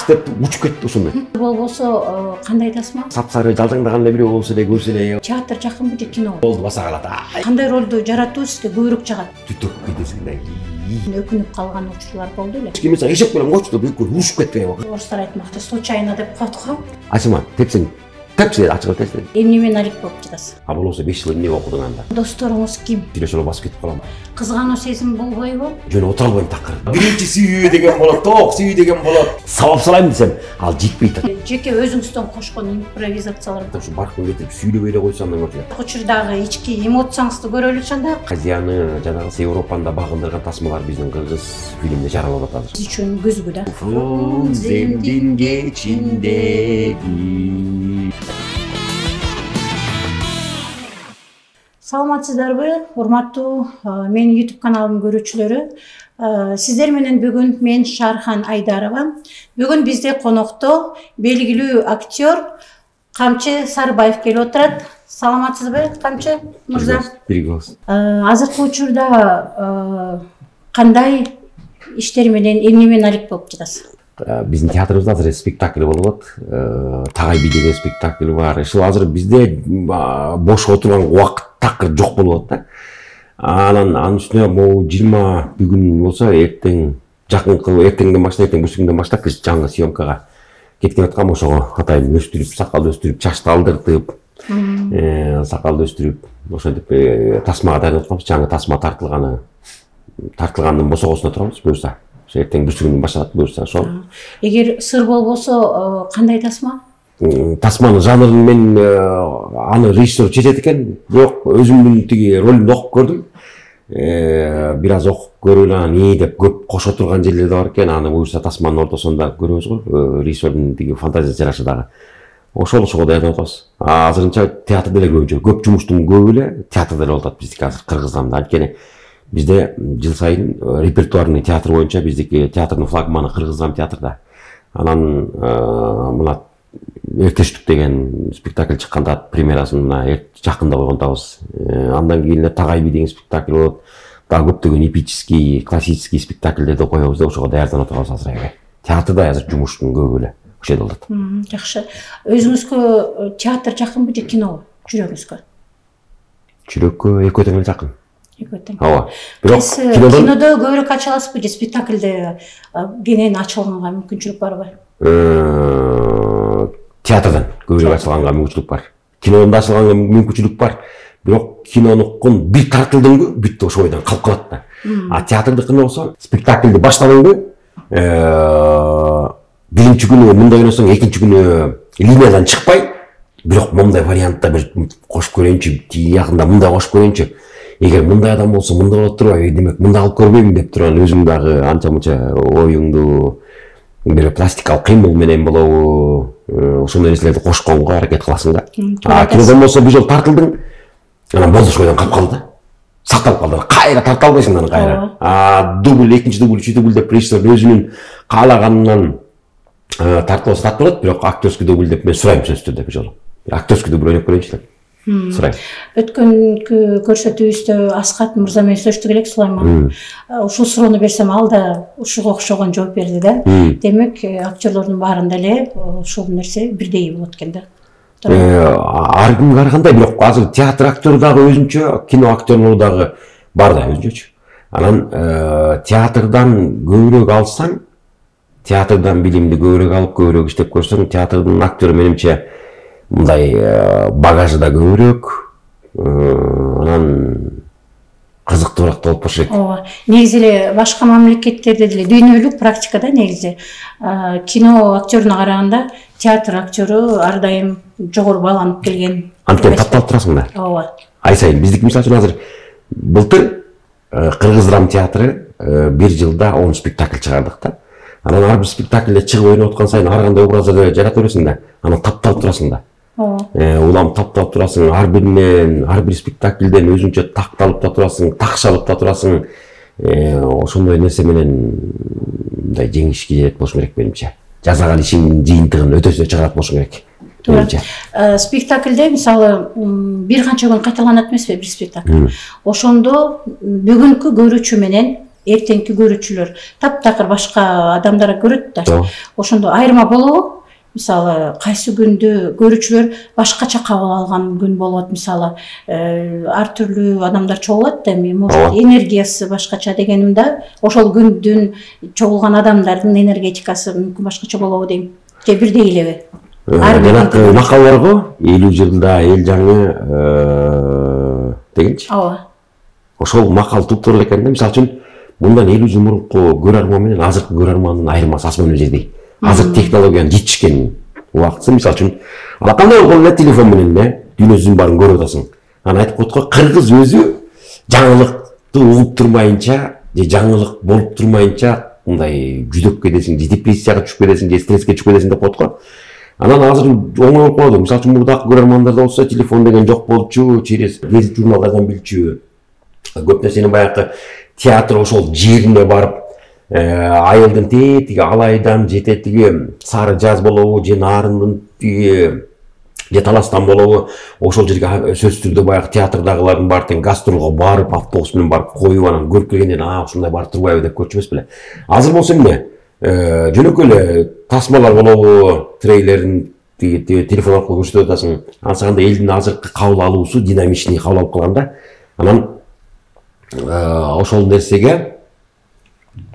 тас деп учуп кетти ошондой. Болбосо кандай тасма? Сапсары жалжаңдаган эле бирөө болсо эле көрсө эле. Театр жакынбы же кино? Болду баса калат. Кандай ролду жаратуу сизге көбүрөөк жагат? Түтөк кетесиңдей. Өкүнүп калган учурлар болду эле. Ким mesela эшек менен койчу деп бүкүл урушуп кетпей бак. Орустар айтмакчы, случайно деп коет го. Ачыма, тепсең тепсе ачык айтасың. Эмне менен алек болуп жатасыз? А болсо 5 жыл эмне окудуң анда? Досторуңуз ким? Сүйлөшүп эле басып кетип калам. Кызгануу сезим болбойбу? Жөн отура албайм такыр. Биринчи сүйүү деген болот, тоок сүйүү деген болот. Сабап салайм десем, ал жетпей атат. Жеке өзүңүздөн кошкон импровизациялар. Ушу баркын кетип сүйлөбөй эле койсам мынча. Учурдагы ички эмоцияңызды көрөлү анда. Азияны, жанагы Европаны багындырган тасмалар биздин кыргыз фильмде жаралып атат азыр. Сиз үчүн күзгү да. Фрунземдин кечиндеги. Саламатсыздарбы, урматтуу менин YouTube каналымдын көрүүчүлөрү. Сиздер менен бүгүн мен Шархан Айдарова. Бүгүн бизде конокто белгилүү актер Камчы Сарбаев келип отурат. Саламатсызбы, Камчы мырза? Азыркы учурда кандай иштер менен, эмне менен алек болуп жатасыз? Биздин театрыбызда азыр спектакль болуп атат. Тагай би деген спектакль бар. Ушул азыр бизде бош отурган убакыт такыр жок болуп атат да. Анын үстүнө могу 20 бүгүн болсо эртең жакынкы эртеңден баштап, эртең бүрсүгүндөн баштап биз жаңы съемкага кетип аткам. Ошого атайын өстүрүп, сакал өстүрүп, чачты алдыртып, сакалды өстүрүп, ошентип тасмага даярдап атканбыз. Жаңы тасма тартылгандын босогосуна турабыз буюрса. Эртең бүрсүгүндөн башталат буюрса ошол. Эгер сыр болбосо кандай тасма? Тасманын жанрын мен аны режиссер чечет экен, бирок өзүмдүн тиги ролумду окуп көрдүм. Бир аз окуп көрүп анан ии деп көп кошо турган жерлер да бар экен. Аны буюрса тасманын ортосунда көрөбүз го. Режиссердун тиги фантазиясы жараша дагы. Ошого даярдап атабыз. Азырынча театрда эле көбүнчө, көп жумуштун көбү эле театрда эле болуп атат биздики азыр Кыргызстанда. Анткени бизде жыл сайын репертуарный театр боюнча биздики театрдын флагманы Кыргызстан театрда. Анан мына Эртештик деген спектакль чыкканда премьерасын мына жакында койгон атабыз. Андан кийин эле Тагай би деген спектакль болот. Дагы көптөгөн эпический, классический спектакльдерди коебуз да ошого даярданып атабыз азыр эми. Театрда азыр жумуштун көбү эле ошол жерде болот. Жакшы. Өзүңүзгө театр жакынбы же кино жүрөгүңүзгө? Жүрөккө экөө тең эле жакын. Ооба. Бирок кинодо көбүрөөк ача аласызбы же спектакльде кенен ачылганга мүмкүнчүлүк барбы? Театрдан көбүрөөк ачылганга мүмкүнчүлүк бар. Кинодон да ачылганга мүмкүнчүлүк бар. Бирок кинонукун бир тартылдыңбы, бүттү ошо бойдон калып калат да. А театрдыкына болсо спектакльди баштадыңбы, биринчи күнү мындай ойносоң, экинчи күнү линиядан чыкпай, бирок мындай вариантта бир кошуп көрөйүнчү, тиягында мындай кошуп көрөйүнчү. Эгер мындай адам болсо мындай болот турбайбы, демек мындай кылып көрбөймүн деп турган өзүң дагы анча-мунча оюңду бир пластикалык кыймыл менен болобу, ошондой нерселерди кошконго аракет кыласың да. Кинодон болсо бир жолу тартылдың, анан болду ошол бойдон калып калды да. Сакталып калды. Кайра тарта албайсың анан кайра. Дубль, экинчи дубль, үчүнчү дубль деп режиссер өзүнүн каалаганынан тартып алса тартып алат, бирок актерский дубль деп мен сурайм сөзсүз түрдө бир жолу. Актерский дубль ойноп көрөйүнчү деп. Сурайм. Өткөнкү көрсөтүүбүздө Аскат мырза менен сүйлөштүк элек Сулайман. Ушул суроону берсем ал да ушуга окшогон жооп берди да. Демек, актерлордун баарында эле ушул нерсе бирдей болот экен да. Ар кимге ар кандай, бирок азыр театр актері дагы өзүнчө, кино актерлору дагы бар да өзүнчөчү. Анан театрдан көбүрөөк алсаң, театрдан билимди көбүрөөк алып, көбүрөөк иштеп көрсөң, театрдын актері менимче мындай багажы да көбүрөөк, анан кызыктуураак болуп болуш керек. Ооба. Негизи эле башка мамлекеттерде деле дүйнөлүк практикада негизи кино актеруна караганда театр актеру ар дайым жогору бааланып келген. Анткени тапталып турасың да. Ооба. Ай сайын биздики мисалы үчүн азыр былтыр Кыргыз драма театры бир жылда 10 спектакль чыгардык да. Анан ар бир спектакльде чыгып ойноп аткан сайын ар кандай образды жарата бересиң да. Анан тапталып турасың да. Улам тапталып турасың, ар биринен, ар бир спектакльден өзүнчө такталып да турасың, такшалып да турасың. Ошондой нерсе менен мындай жеңишке жетет болуш керек менимче. Жасаган ишиңдин жыйынтыгын өтөсүнө чыгарат болуш керек. Спектакльде мисалы бир канча күн кайталанат эмеспи бир спектакль. Ошондо бүгүнкү көрүүчү менен эртеңки көрүүчүлөр таптакыр башка адамдар көрөт да. Тоо. Ошондо айырма болобу? Мисалы кайсы күндө көрүүчүлөр башкача кабыл алган күн болот, мисалы ар түрлүү адамдар чогулат да, может энергиясы башкача дегеним да, ошол күндүн чогулган адамдардын энергетикасы мүмкүн башкача болобу дейм. Же бирдей элеби? Жанакы макал барго, 50 жылда эл жаңы дегенчи. Ооба. Ошол макал туптур экен да. Мисалы үчүн мындан 50 жыл мурунку көрөрман менен азыркы көрөрмандын айырмасы асман жердей. Азыр технологиянын жетишкен убакытсы, мисалы үчүн ала кандай болгону телефон менен дүйнөсүнүн баарын көрүп атасың. Анан айтып коет го, кыргыз өзү жаңылыкты угуп турмайынча же жаңылык болуп турмайынча мындай жүдөп кетесиң, же депрессияга түшүп кетесиң, же стресске түшүп кетесиң деп коет го. Анан азыр оңой болуп калды. Мисалы үчүн мурдакы көрөрмандарда болсо телефон деген жок болчу, через гезит журналдардан билчү. Көп нерсени баягы театр ошол жерине барып айылдын тетиги алайдан же тетиги сары жаз болобу же нарындын тиги же таластан болобу ошол жерге сөзсүз түрдө баягы театрдагылардын баары тең гастролго барып автобус менен барып коюп анан көрүп келгенден кийин ушундай барып турбайбы деп көрчү эмес беле. Азыр болсо эмне жөнөкөй эле тасмалар болобу, трейлерин телефон аркылуу көрсөтүп атасың. Ансаганда элдин азыркы кабыл алуусу динамичный кабыл алып калганда, анан ошол нерсеге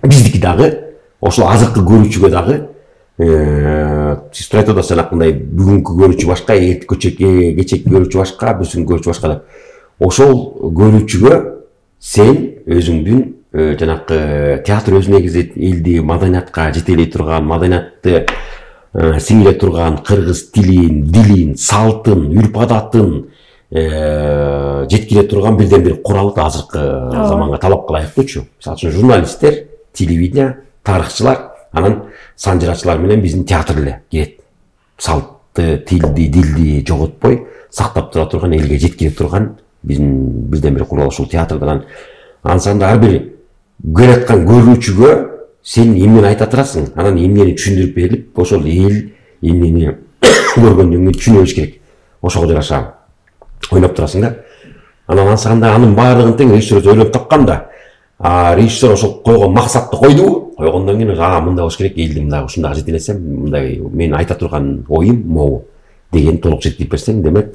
биздики дагы ошол азыркы көрүүчүгө дагы сиз айтып атасыз анакындай бүгүнкү көрүүчү башка, кечээки көрүүчү башка, бүрсүнкү көрүүчү башка деп. Ошол көрүүчүгө сен өзүңдүн жанакы театр өзү негизи элди маданиятка жетелей турган, маданиятты сиңире турган кыргыз тилин, дилин, салтын, үрп адатын жеткире турган бирден бир курал да азыркы заманга талапка ылайыктуучу. Мисалы үчүн журналисттер, телевидение, тарыхчылар, анан санжырачылар менен биздин театр эле кирет. Салтты, тилди, дилди жоготпой сактап тура турган, элге жеткире турган биздин бирден бир курал ушул театрдан. Ансанда ар бир көрүп аткан көрүүчүгө сен эмнени айта турасың, анан эмнени түшүндүрүп берилип, ошол эл эмнени көргөндөн кийин түшүнө бериш керек. Ошого жараша ойлоп турасың да. Анан ансаганда анын баардыгын тең режиссер ойлоп тапкан да. Режиссер ошол койгон максатты койду. Койгондон кийин мындай болуш керек, элди мындай ушундайга жетелесем, мындай мен айта турган оюм могу деген толук жеткирип берсең, демек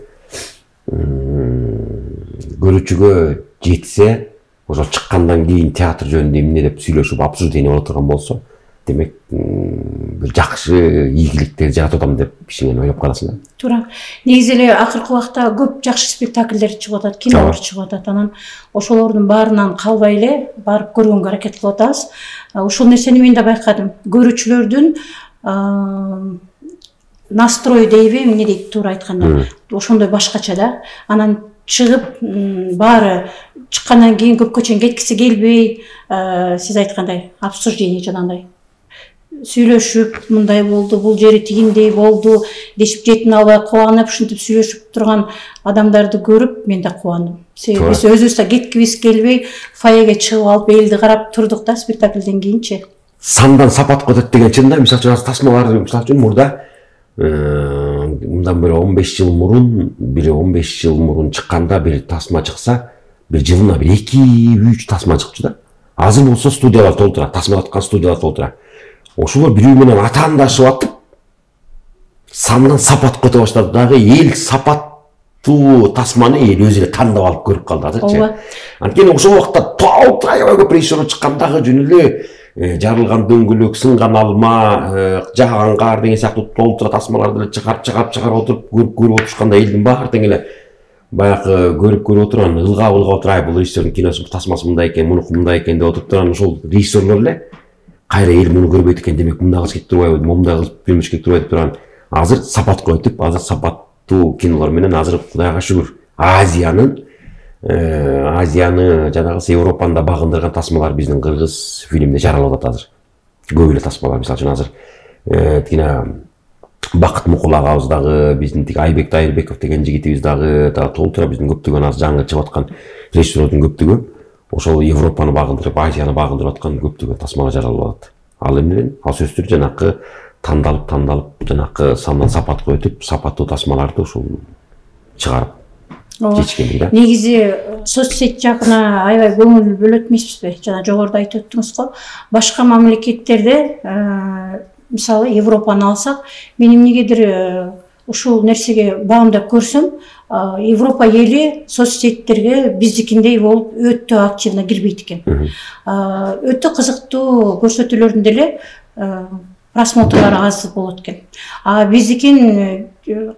көрүүчүгө жетсе, ошол чыккандан кийин театр жөнүндө эмне деп сүйлөшүп, обсуждение боло турган болсо, демек бир жакшы ийгиликтер жаратып атам деп кичине ойлоп каласың да. Туура. Негизи эле акыркы убакта көп жакшы спектакльдер чыгып атат, кинолор чыгып атат. Анан ошолордун баарынан калбай эле барып көргөнгө аракет кылып атабыз. Ушул нерсени мен да байкадым. Көрүүчүлөрдүн настрой дейби, эмне дейт туура айтканда, ошондой башкача да. Анан чыгып баары чыккандан кийин көпкө чейин кеткиси келбей, сиз айткандай обсуждение жанагындай сүйлөшүп, мындай болду, бул жери тигиндей болду дешип жетін албай кубанып, ушинтип сүйлөшүп турган адамдарды көрүп мен да кубандым. Себеби биз өзүбүз да кеткибиз келбей, фойеге чыгып алып элди карап турдук да спектакльден кийинчи. Сандан сапатка өтөт деген чын да. Мисалы үчүн тасмалар, мисалы үчүн мурда мындан бери 15 жыл мурун чыкканда бир тасма чыкса, бир жылына бир 2-3 тасма чыкчу да. Азыр болсо студиялар толтура, тасмалаткан студиялар толтура. Ошолор бирөө менен атаандашып атып, сандан сапатка өтө баштады. Дагы эл сапаттуу тасманы эл өзү эле тандап алып көрүп калды азырчы. Анткени ошол убакта аябай көп режиссер чыккандагы жөн эле жарылган дөңгөлөк, сынган алма, жааган кар деген сыяктуу толтура тасмаларды эле чыгарып отуруп көрүп отурушканда элдин баары тең эле баягы көрүп отурган, ылгап отур, бул режиссердин киносу тасмасы мындай экен, мунуку мындай экен деп отуруп турган ошол режиссерлор эле кайра эл муну көрбөйт экен, демек мындай кылыш керек турбайбы, мындай кылып бермеш керек турбайбы деп турган. Азыр сапатка өтүп, азыр сапаттуу кинолор менен азыр Кудайга шүгүр Азияны жанагы Европаны багындырган тасмалар биздин кыргыз фильмде жаралып атат азыр. Көп эле тасмалар, мисалы үчүн азыр тигине Бакыт Мукул агабыз дагы, биздин тиги Айбек Дайырбеков деген жигитибиз дагы толтура биздин көптөгөн азыр жаңы чыгып аткан режиссерлордун көптүгү ошол Европаны багындырып, Азияны багындырып аткан көптөгөн тасмалар жаралып атат. Ал эмнеден? Ал сөзсүз жанакы тандалып жанакы сандан сапатка өтүп, сапаттуу тасмаларды ушул чыгарып чечкенмин да. Негизи соцсет жагына аябай көңүл бөлөт эмеспизби? Жана жогоруда айтып өттүңүз го. Башка мамлекеттерде, мисалы Европаны алсак, мен эмнегедир ушул нерсеге баамдап көрсөм, Европа эли соцсеттерге биздикиндей болуп өтө активно кирбейт экен. Өтө кызыктуу көрсөтүүлөрдүн деле просмотрлары аз болот экен. Биздикин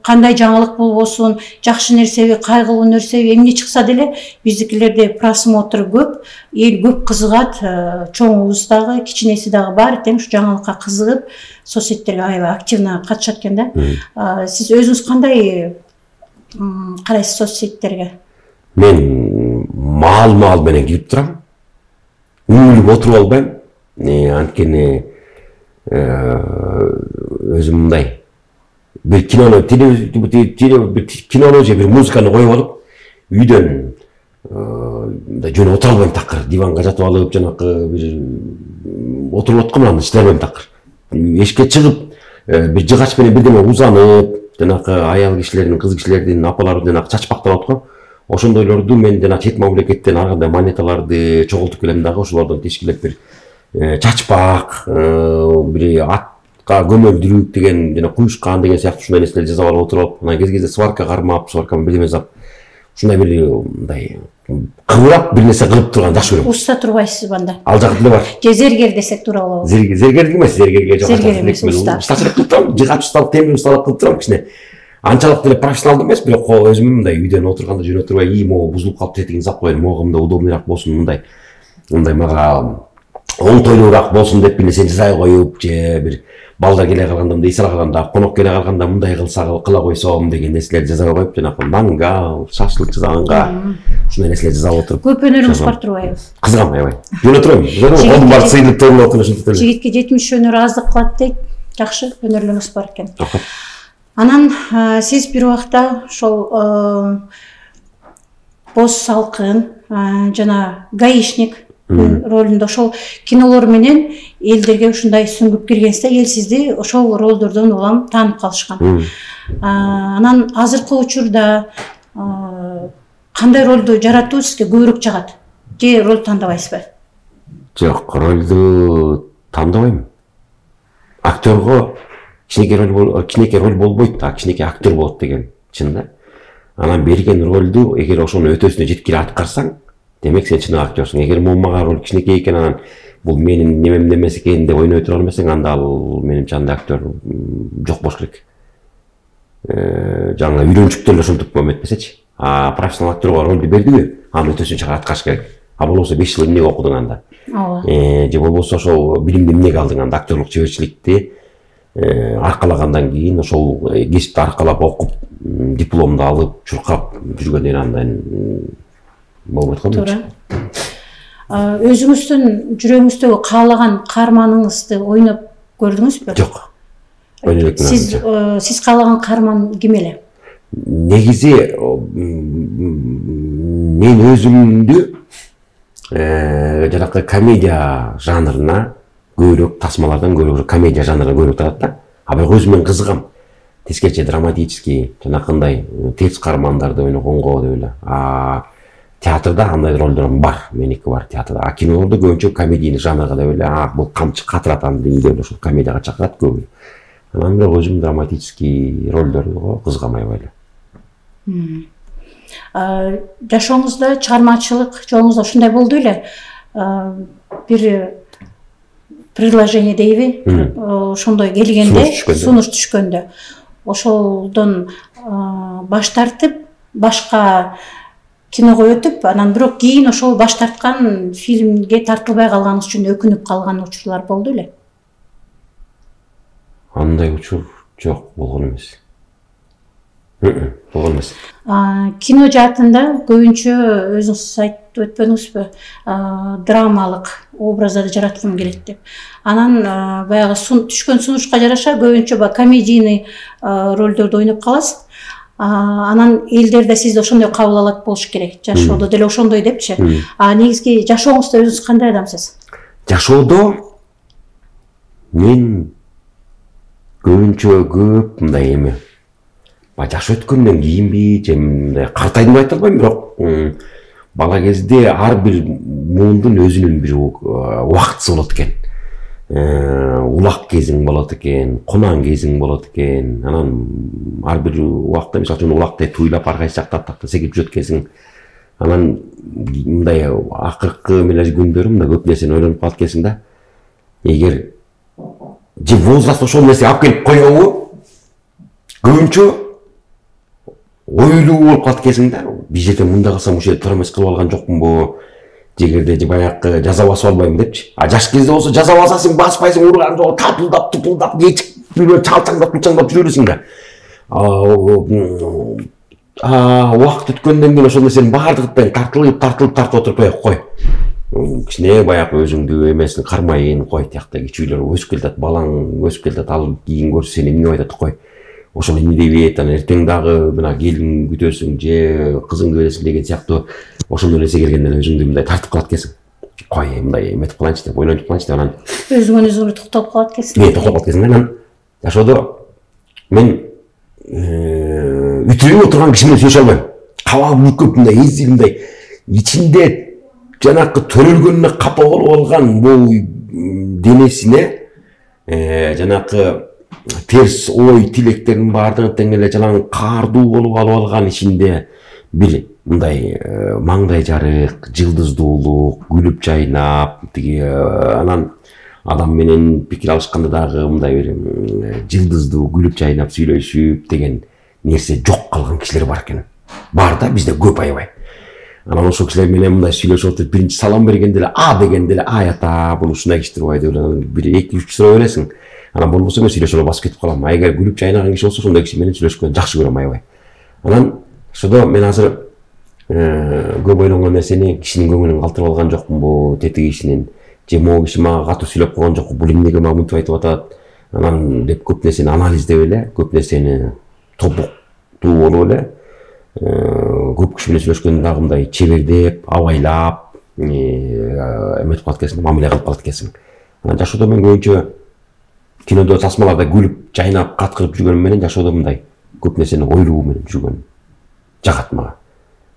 кандай жаңылык болбосун, жакшы нерсеби, кайгылуу нерсеби, эмне чыкса деле биздикилерде просмотр көп, эл көп кызыгат, чоңубуз дагы, кичинеси дагы баары тең ушу жаңылыкка кызыгып, соцсеттерге аябай активно катышат экен да. Сиз өзүңүз кандай карайсыз соцсеттерге? Мен маал менен кирип турам. Үнүлүп отуруп албайм. Анткени өзүм мындай бир кинону же бир музыканы коюп алып, үйдөн жөн отура албайм такыр. Диванга жатып алып, жанакы бир отуруп аткан аны иштей албайм такыр. Эшикке чыгып, бир жыгач менен бирдеме узанып, жанакы аял кишилердин, кыз кишилердин апалары жанакы чачпактап аткан. Ошондойлорду мен жана чет мамлекеттен ар кандай монеталарды чогултуп келем дагы, ошолордон тешкилеп бир чачпак, бир атка көмөлдүрүк деген, жана куюшкан деген сыяктуу ушундай нерселерди жасап алып отуруп, анан кез-кезде сварка кармап, сварканы бирдеме жасап, ушундай бир мындай кыбырап бир нерсе кылып турган жакшы көрөм. Уста турбайсызбы анда? Ал жагы деле бар. Же зергер десек туура болобу? Зергерлик эмес, зергерге уста. Устачылык кылып турам, жыгач усталык, темир усталык кылып турам кичине. Анчалык деле профессионалдуу эмес, бирок өзүм мындай үйдөн отурганда жөн отурбай, могу бузулуп калыптыр этигин сап коеюн, могу мындай удобныйраак болсун, мындай мага оңтойлуураак болсун деп бир нерсени жасай коюп, же бир балдар келе калганда, мындай эс ала калганда, конок келе калганда мындай кыла койсом деген нерселерди жасап коюп, жанакы мангал, шашлык жасаганга ушундай нерселерди жасап отуруп. Көп өнөрүңүз бар турбайбы? Кызыгам аябай. Жөн отурам. Колдун баары сыйылып төрүлүп отуруп ушинтип эле. Жигитке 70 өнөр аздык кылат дейт. Жакшы өнөрлөрүңүз бар экен. Анан сиз бир убакта ошол боз салкын жана гаишник ролунда ошол кинолор менен элдерге ушундай сүңгүп киргенсизде, эл сизди ошол ролдордон улам таанып калышкан. Анан азыркы учурда кандай ролду жаратуу сизге көбүрөөк жагат? Же роль тандабайсызбы? Жок, ролду тандабайм. Актерго кичинекей роль болбойт, кичинекей актер болот деген чын да. Анан берген ролду эгер ошону өтөсүнө жеткире аткарсаң, демек сен чын актерсың. Эгер мага роль кичинекей экен, анан бул менин немемде эмес экен деп ойной турган эмесең, анда ал менимче анда актер жок болуш керек. Жаңа үйрөнчүктөр эле ушинтип эметпесечи. Профессионал актерго ролду бердиби, аны өтөсүн чыгара аткарыш керек. Болбосо 5 жыл эмнеге окудуң анда? Же болбосо ошол биримди эмнеге алдың анда? Актерлук чеберчиликти аркалагандан кийин, ошол кесипти аркалап окуп, дипломду алып, чуркап жүргөндөн андан болбойт го. Туура. Өзүңүздүн жүрөгүңүздөгү каалаган каарманыңызды ойноп көрдүңүзбү? Жок. Ойной элекмин. Сиз каалаган каарман ким эле? Негизи мен өзүмдү жанакы комедия жанрына көбүрөөк, тасмалардан көбүрөөк комедия жанрына көбүрөөк тарат да. Бирок өзүм мен кызыгам. Тескерче драматический, жанакындай терс каармандарды ойногонго деп эле. Театрда андай ролдорум бар, меники бар театрда. Кинолордо көбүнчө комедийный жанрга деп эле, бул камчы катырат аны деп эле ошол комедияга чакырат көбү. Анан бирок өзүм драматический ролдорго кызыгам аябай эле. Жашооңузда чыгармачылык жолуңузда ушундай болду эле. Бир предложение дейби, ошондой келгенде, сунуш түшкөндө, ошолдон баш тартып, башка киного өтүп, анан бирок кийин ошол баш тарткан фильмге тартылбай калганыңыз үчүн өкүнүп калган учурлар болду эле? Андай учур жок, болгон эмес. Болгон эмес. Кино жаатында көбүнчө өзүңүз айтып өтпөдүңүзбү, драмалык образдарды жараткым келет деп. Анан баягы түшкөн сунушка жараша көбүнчө комедийный ролдорду ойноп каласыз. Анан элдер да сизди ошондой кабыл алат болуш керек. Жашоодо деле ошондой депчи. Негизги жашооңузда өзүңүз кандай адамсыз? Жашоодо мен көбүнчө көп мындай эме жаш өткөндөн кийинби же мындай картайдым деп айта албайм, бирок бала кезде ар бир муундун өзүнүн бир убактысы болот экен. Улак кезиң болот экен, кунан кезиң болот экен. Анан ар бир убакта мисалы үчүн улакты туйлап ар кайсы жакта секирип жүрөт экенсиң. Анан мындай акыркы меле күндөрү мындай көп нерсени ойлонуп калат экенсиң да. Эгер же возраст ошол нерсе алып келип коебу, көбүнчө ойлуу болуп калат экенсиң да. Бир жерде мындай кылсам ушул жерде туура эмес кылып алган жокмунбу? Жегерде же баягы жаза басып албайм депчи. Жаш кезде болсо жаза басасың, баспайсың, урган жолу тапылдап, кечип, чалчаңдап жүрө бересиң да. Убакыт өткөндөн кийин ошол нерсенин баардыгы тартылып отуруп кой. Кичине баягы өзүңдү эмесин кармайын кой, тиякта кичүүлөр өсүп келатат, балаң өсүп келатат, ал кийин көрсө сени эмне айтат кой. Ошол эмне дейбейт, анан эртең дагы мына келин күтөсүң же кызыңды бересиң деген сыяктуу ошол нерсе келгенде өзүңдү мындай тартып калат экенсиң. Кой, мындай эметип калайынчы деп, ойлонуп калайынчы деп, анан өзүңө токтолуп калат экенсиң. Токтолуп калат экенсиң. Анан жашоодо мен үтүрүп отурган киши менен сүйлөшө албайм. Кабагы бүркөп мындай эзип мындай ичинде жанакы төрөлгөнүнө капа болуп алган бул денесине жанакы терс ой тилектердин баардыгы тең эле жалаң каардуу болуп алган ичинде бир мындай маңдай жарык, жылдыздуулук, күлүп жайнап, тиги анан адам менен пикир алышканда дагы мындай бир жылдыздуу, күлүп жайнап сүйлөшүп деген нерсе жок калган кишилер бар экен. Бар да, бизде көп аябай. Анан ошол кишилер менен мындай сүйлөшүп отуруп, биринчи салам бергенде эле дегенде эле ата, бул ушундай киши турбайбы деп бир 2-3 суроо бересиң. Анан болбосо мен сүйлөшүп басып кетип калам. Эгер күлүп жайнаган киши болсо, ошондой киши менен сүйлөшкөндү жакшы көрөм аябай. Анан ошодо мен азыр көп ойлонгон нерсени кишинин көңүлүн калтырып алган жокмунбу, тетиги кишинин, же могу киши мага катуу сүйлөп койгон жокпу, бул эмнеге мага мынтип айтып атат, анан деп көп нерсени анализдеп эле, көп нерсени тобуктуу болуп эле, көп киши менен сүйлөшкөндө дагы мындай чебердеп, абайлап, эметип калат экенсиң, мамиле кылып калат экенсиң. Анан жашоодо мен көбүнчө кинодо тасмаларда күлүп, жайнап, каткырып жүргөнүм менен жашоодо мындай көп нерсени ойлоо менен жүргөн жагат мага.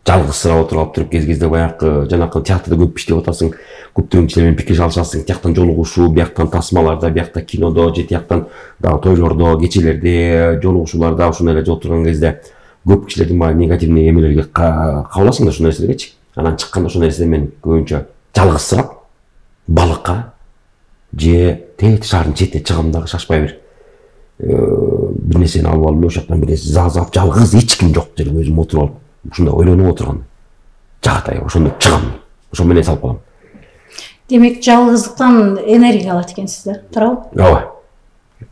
Жалгызсырап отуруп кез-кезде баягы жанакы театрда көп иштеп атасың, көптөгөн кишилер менен пикир алышасың, тияктан жолугушуу, бияктан тасмаларда, биякта кинодо, же тияктан дагы тойлордо, кечелерде, жолугушууларда ошондой эле отурган кезде көп кишилердин баягы негативный эмелерге кабыласың да ошол нерселергечи. Анан чыкканда ошол нерседен мен көбүнчө жалгызсырап, балыкка же шаардын четине чыгам дагы шашпай бир нерсени алып алып, ошол жактан бир нерсе заазап, жалгыз эч ким жок жерге өзүм отуруп алып, ушундай ойлонуп отурган жагат аябай, ошондо чыгам, ошол менен салып калам. Демек жалгыздыктан энергия алат экенсиз, туурабы? Ооба.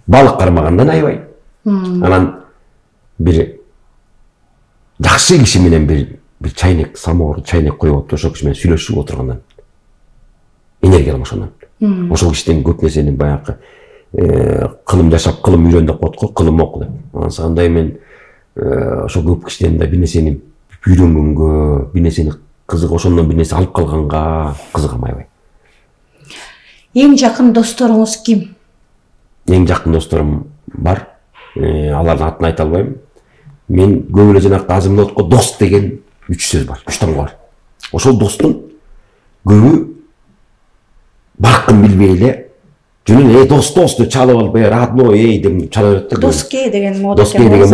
Балык кармагандан аябай. Анан бир жакшы киши менен бир чайнек, самовар чайнек коюп атып, ошол киши менен сүйлөшүп отургандан энергия алам ошондон. Ошол кишиден көп нерсени баягы кылым жашап, кылым үйрөн деп коет го, кылым оку деп. Андай мен ошол көп кишиден да бир нерсени үйрөнгөнгө, бир нерсени кызык, ошондон бир нерсе алып калганга кызыгам аябай. Эң жакын досторуңуз ким? Эң жакын досторум бар. Алардын атын айта албайм. Мен көп эле жанакы азыр мына дос деген 3 сөз бар, 3 таңга бар. Ошол достун көбү баркын билбей эле жөнүн дос деп чалып алып, родной деп чала берет да. Доске деген мода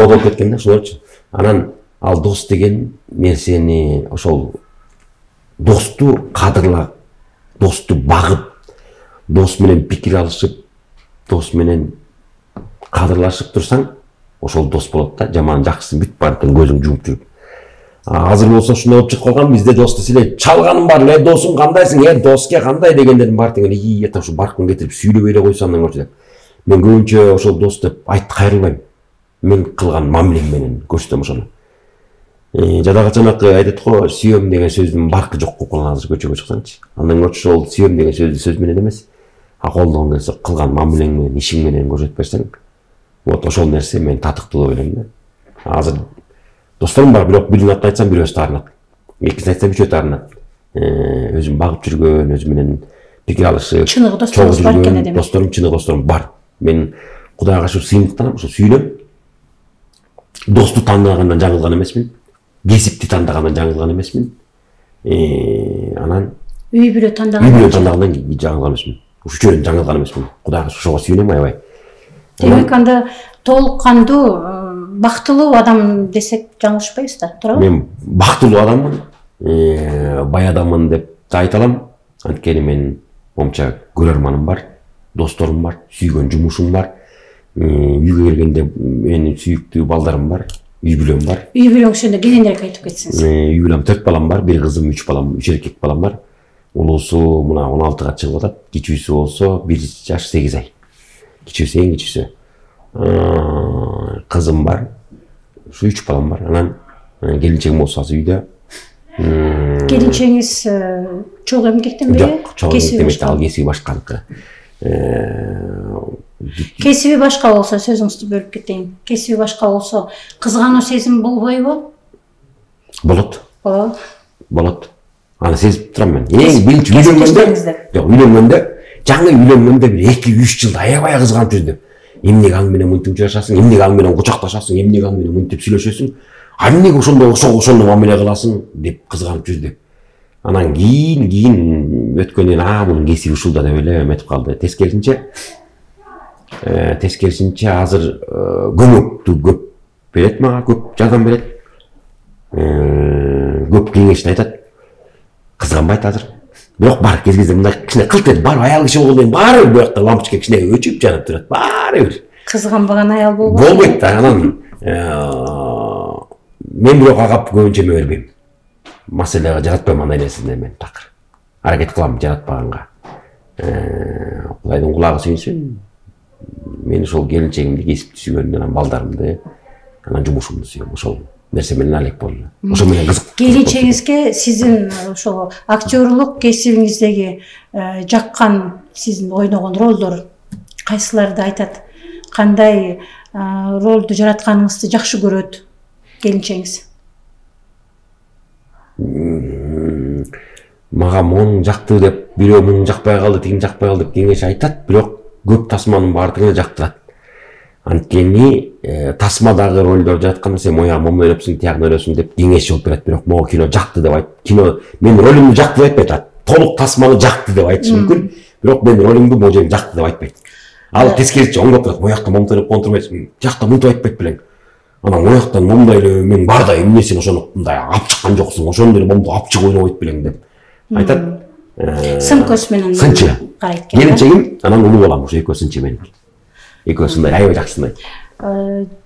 болуп кеткен да, ошолорчу. Анан ал дос деген нерсени, ошол досту кадырлап, досту багып, дос менен пикир алышып, дос менен кадырлашып турсаң, ошол дос болот да. Жаман жакшысын бүт барып көзүң жумуп жүрүп. Азыр болсо ушундай болуп чыгып калган, бизде досту силе чалганым бар эле, досуң кандайсың, доске кандай дегендердин баары тең эле ушу баркын кетирип сүйлөбөй эле койсоң болчу деп. Мен көбүнчө ошол дос деп кайрылбайм. Мен кылган мамилем менен көрсөтөм ошону. Жадагы жанакы айтат го, сүйөм деген сөздүн баркы жок болуп калган азыр көчөгө чыксаңчы. Андан көрчү ошол сүйөм деген сөздү сөз менен эмес, колдон келсе кылган мамилең менен, ишиң менен көрсөтүп берсең, вот ошол нерсе мен татыктуу деп ойлойм да. Азыр досторум бар, бирок бирин атын айтсам бирөөсү таарынат. Экинчисин айтсам үчөө таарынат. Өзүм багып жүргөн, өзү менен пикир алышып, чыныгы досторуңуз бар экен демек. Досторум, чыныгы досторум бар. Мен Кудайга шүкүр сыйынтыктан ошо сүйлөм. Досту тандагандан жаңылган эмесмин. Кесипти тандагандан жаңылган эмесмин. Анан үй бүлө тандагандан жаңылган эмесмин. Ушу жөнүндө жаңылган эмесмин. Кудайга ошого сүйүнөм аябай. Демек анда толук кандуу бактылуу адам десек жаңылышпайбыз да, туурабы? Мен бактылуу адаммын. Бай адаммын деп айта алам. Анткени мен момча көрөрманым бар, досторум бар, сүйгөн жумушум бар. Үйгө келгенде менин сүйүктүү балдарым бар, үй бүлөм бар. Үй бүлөң жөнүндө кененирээк айтып кетсиңиз. Үй бүлөм 4 балам бар, 1 кызым, 3 балам, 3 эркек балам бар. Улуусу мына 16га чыгып атат, кичүүсү болсо 1 жаш 8 ай. Кичүүсү эң кичүүсү. Кызым бар. Ушу 3 балам бар. Анан келинчегим болсо азыр үйдө. Келинчегиңиз чогуу эмгектенби? Жок, чогуу эмгектенбейт, ал кесиби башканыкы. Кесиби башка болсо, сөзүңүздү бөлүп кетейин. Кесиби башка болсо, кызгануу сезим болбойбу? Болот. Болот. Аны сезип турам мен. Эң биринчи үйлөнгөндө, жаңы үйлөнгөндө бир 2-3 жылда аябай кызганып жүрдүм. Эмнеге ал менен мынтип жашасың, эмнеге ал менен кучакташасың, эмнеге ал менен мынтип сүйлөшөсүң, эмнеге ошондой ошондой мамиле кыласың деп кызганып жүрдүм. Анан кийин өткөндөн мунун кесиби ушул да деп эле эметип калды. Тескерисинче азыр көмөктү көп берет мага, көп жардам берет. Көп кеңешти айтат. Кызганбайт азыр. Бирок бар кезде мындай кичине кылт этип бар аял киши болгондон баары бир жакта лампочка кичине өчүп жанып турат. Баары бир. Кызганбаган аял болбойт. Болбойт да. Анан мен бирок ага көбүнчө эме бербейм. Маселеге жаратпайм андай нерсени мен такыр. Аракет кылам жаратпаганга. Кудайдын кулагы сүйүнсүн. Мен ошол келинчегимди, кесипти сүйгөнүмдөн, анан балдарымды, анан жумушумду сүйөм. Ошол нерсе менен алек болду. Ошо менен кызык. Келинчегиңизге сиздин ошол актерлук кесибиңиздеги жаккан сиздин ойногон ролдор кайсыларды айтат? Кандай ролду жаратканыңызды жакшы көрөт келинчегиңиз? Мага муну жакты деп, бирөө муну жакпай калды, тигин жакпай калды деп кеңеш айтат, бирок көп тасманын баардыгын жактырат. Анткени тасмадагы ролдор жаратканда сен моягы момун ойлопсуң, тиягын ойлойсуң деп кеңеш болуп берет, бирок могу кино жакты деп айт. Кино мен ролумду жакты деп айтпайт. Толук тасманы жакты деп айтышы мүмкүн, бирок мен ролумду могу жерде жакты деп айтпайт. Ал тескерисинче оңдоп турат. Моякта момундай деп контурбайсың, тиякта мынтип айтпайт белең. Анан мояктан момундай эле мен барда эмне сен ошону мындай ап чыккан жоксуң, ошондой эле момунду ап чыгып ойнобойт белең деп айтат. Сын көз менен карайт. Келинчегим, анан улуу балам, ошо экөө сынчы меники. Экөө сындай, аябай жакшы сынайт.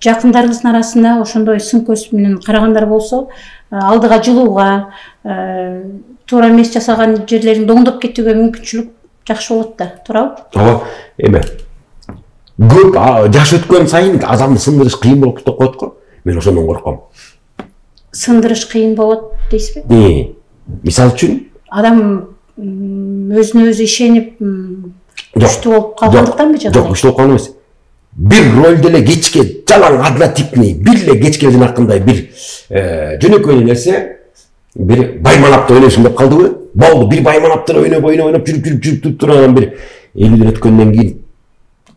Жакындарыңыздын арасында ошондой сын көз менен карагандар болсо, алдыга жылууга, туура эмес жасаган жерлерин оңдоп кетүүгө мүмкүнчүлүк жакшы болот да, туурабы? Ооба, эме. Көп жаш өткөн сайын адамды сындырыш кыйын болуп кетип коет го. Мен ошондон корком. Сындырыш кыйын болот дейсизби? Мисалы үчүн, адам өзүнө өзү ишенип күчтүү болуп калгандыктанбы жана? Жок, күчтүү болуп калган эмес. Бир ролду эле кечке жалаң однотипный, бир эле кечке жинакындай бир жөнөкөй нерсе, бир байманапты ойнойсуң деп калдыбы? Болду, бир байманапты ойноп жүрүп турган бир 50ден өткөндөн кийин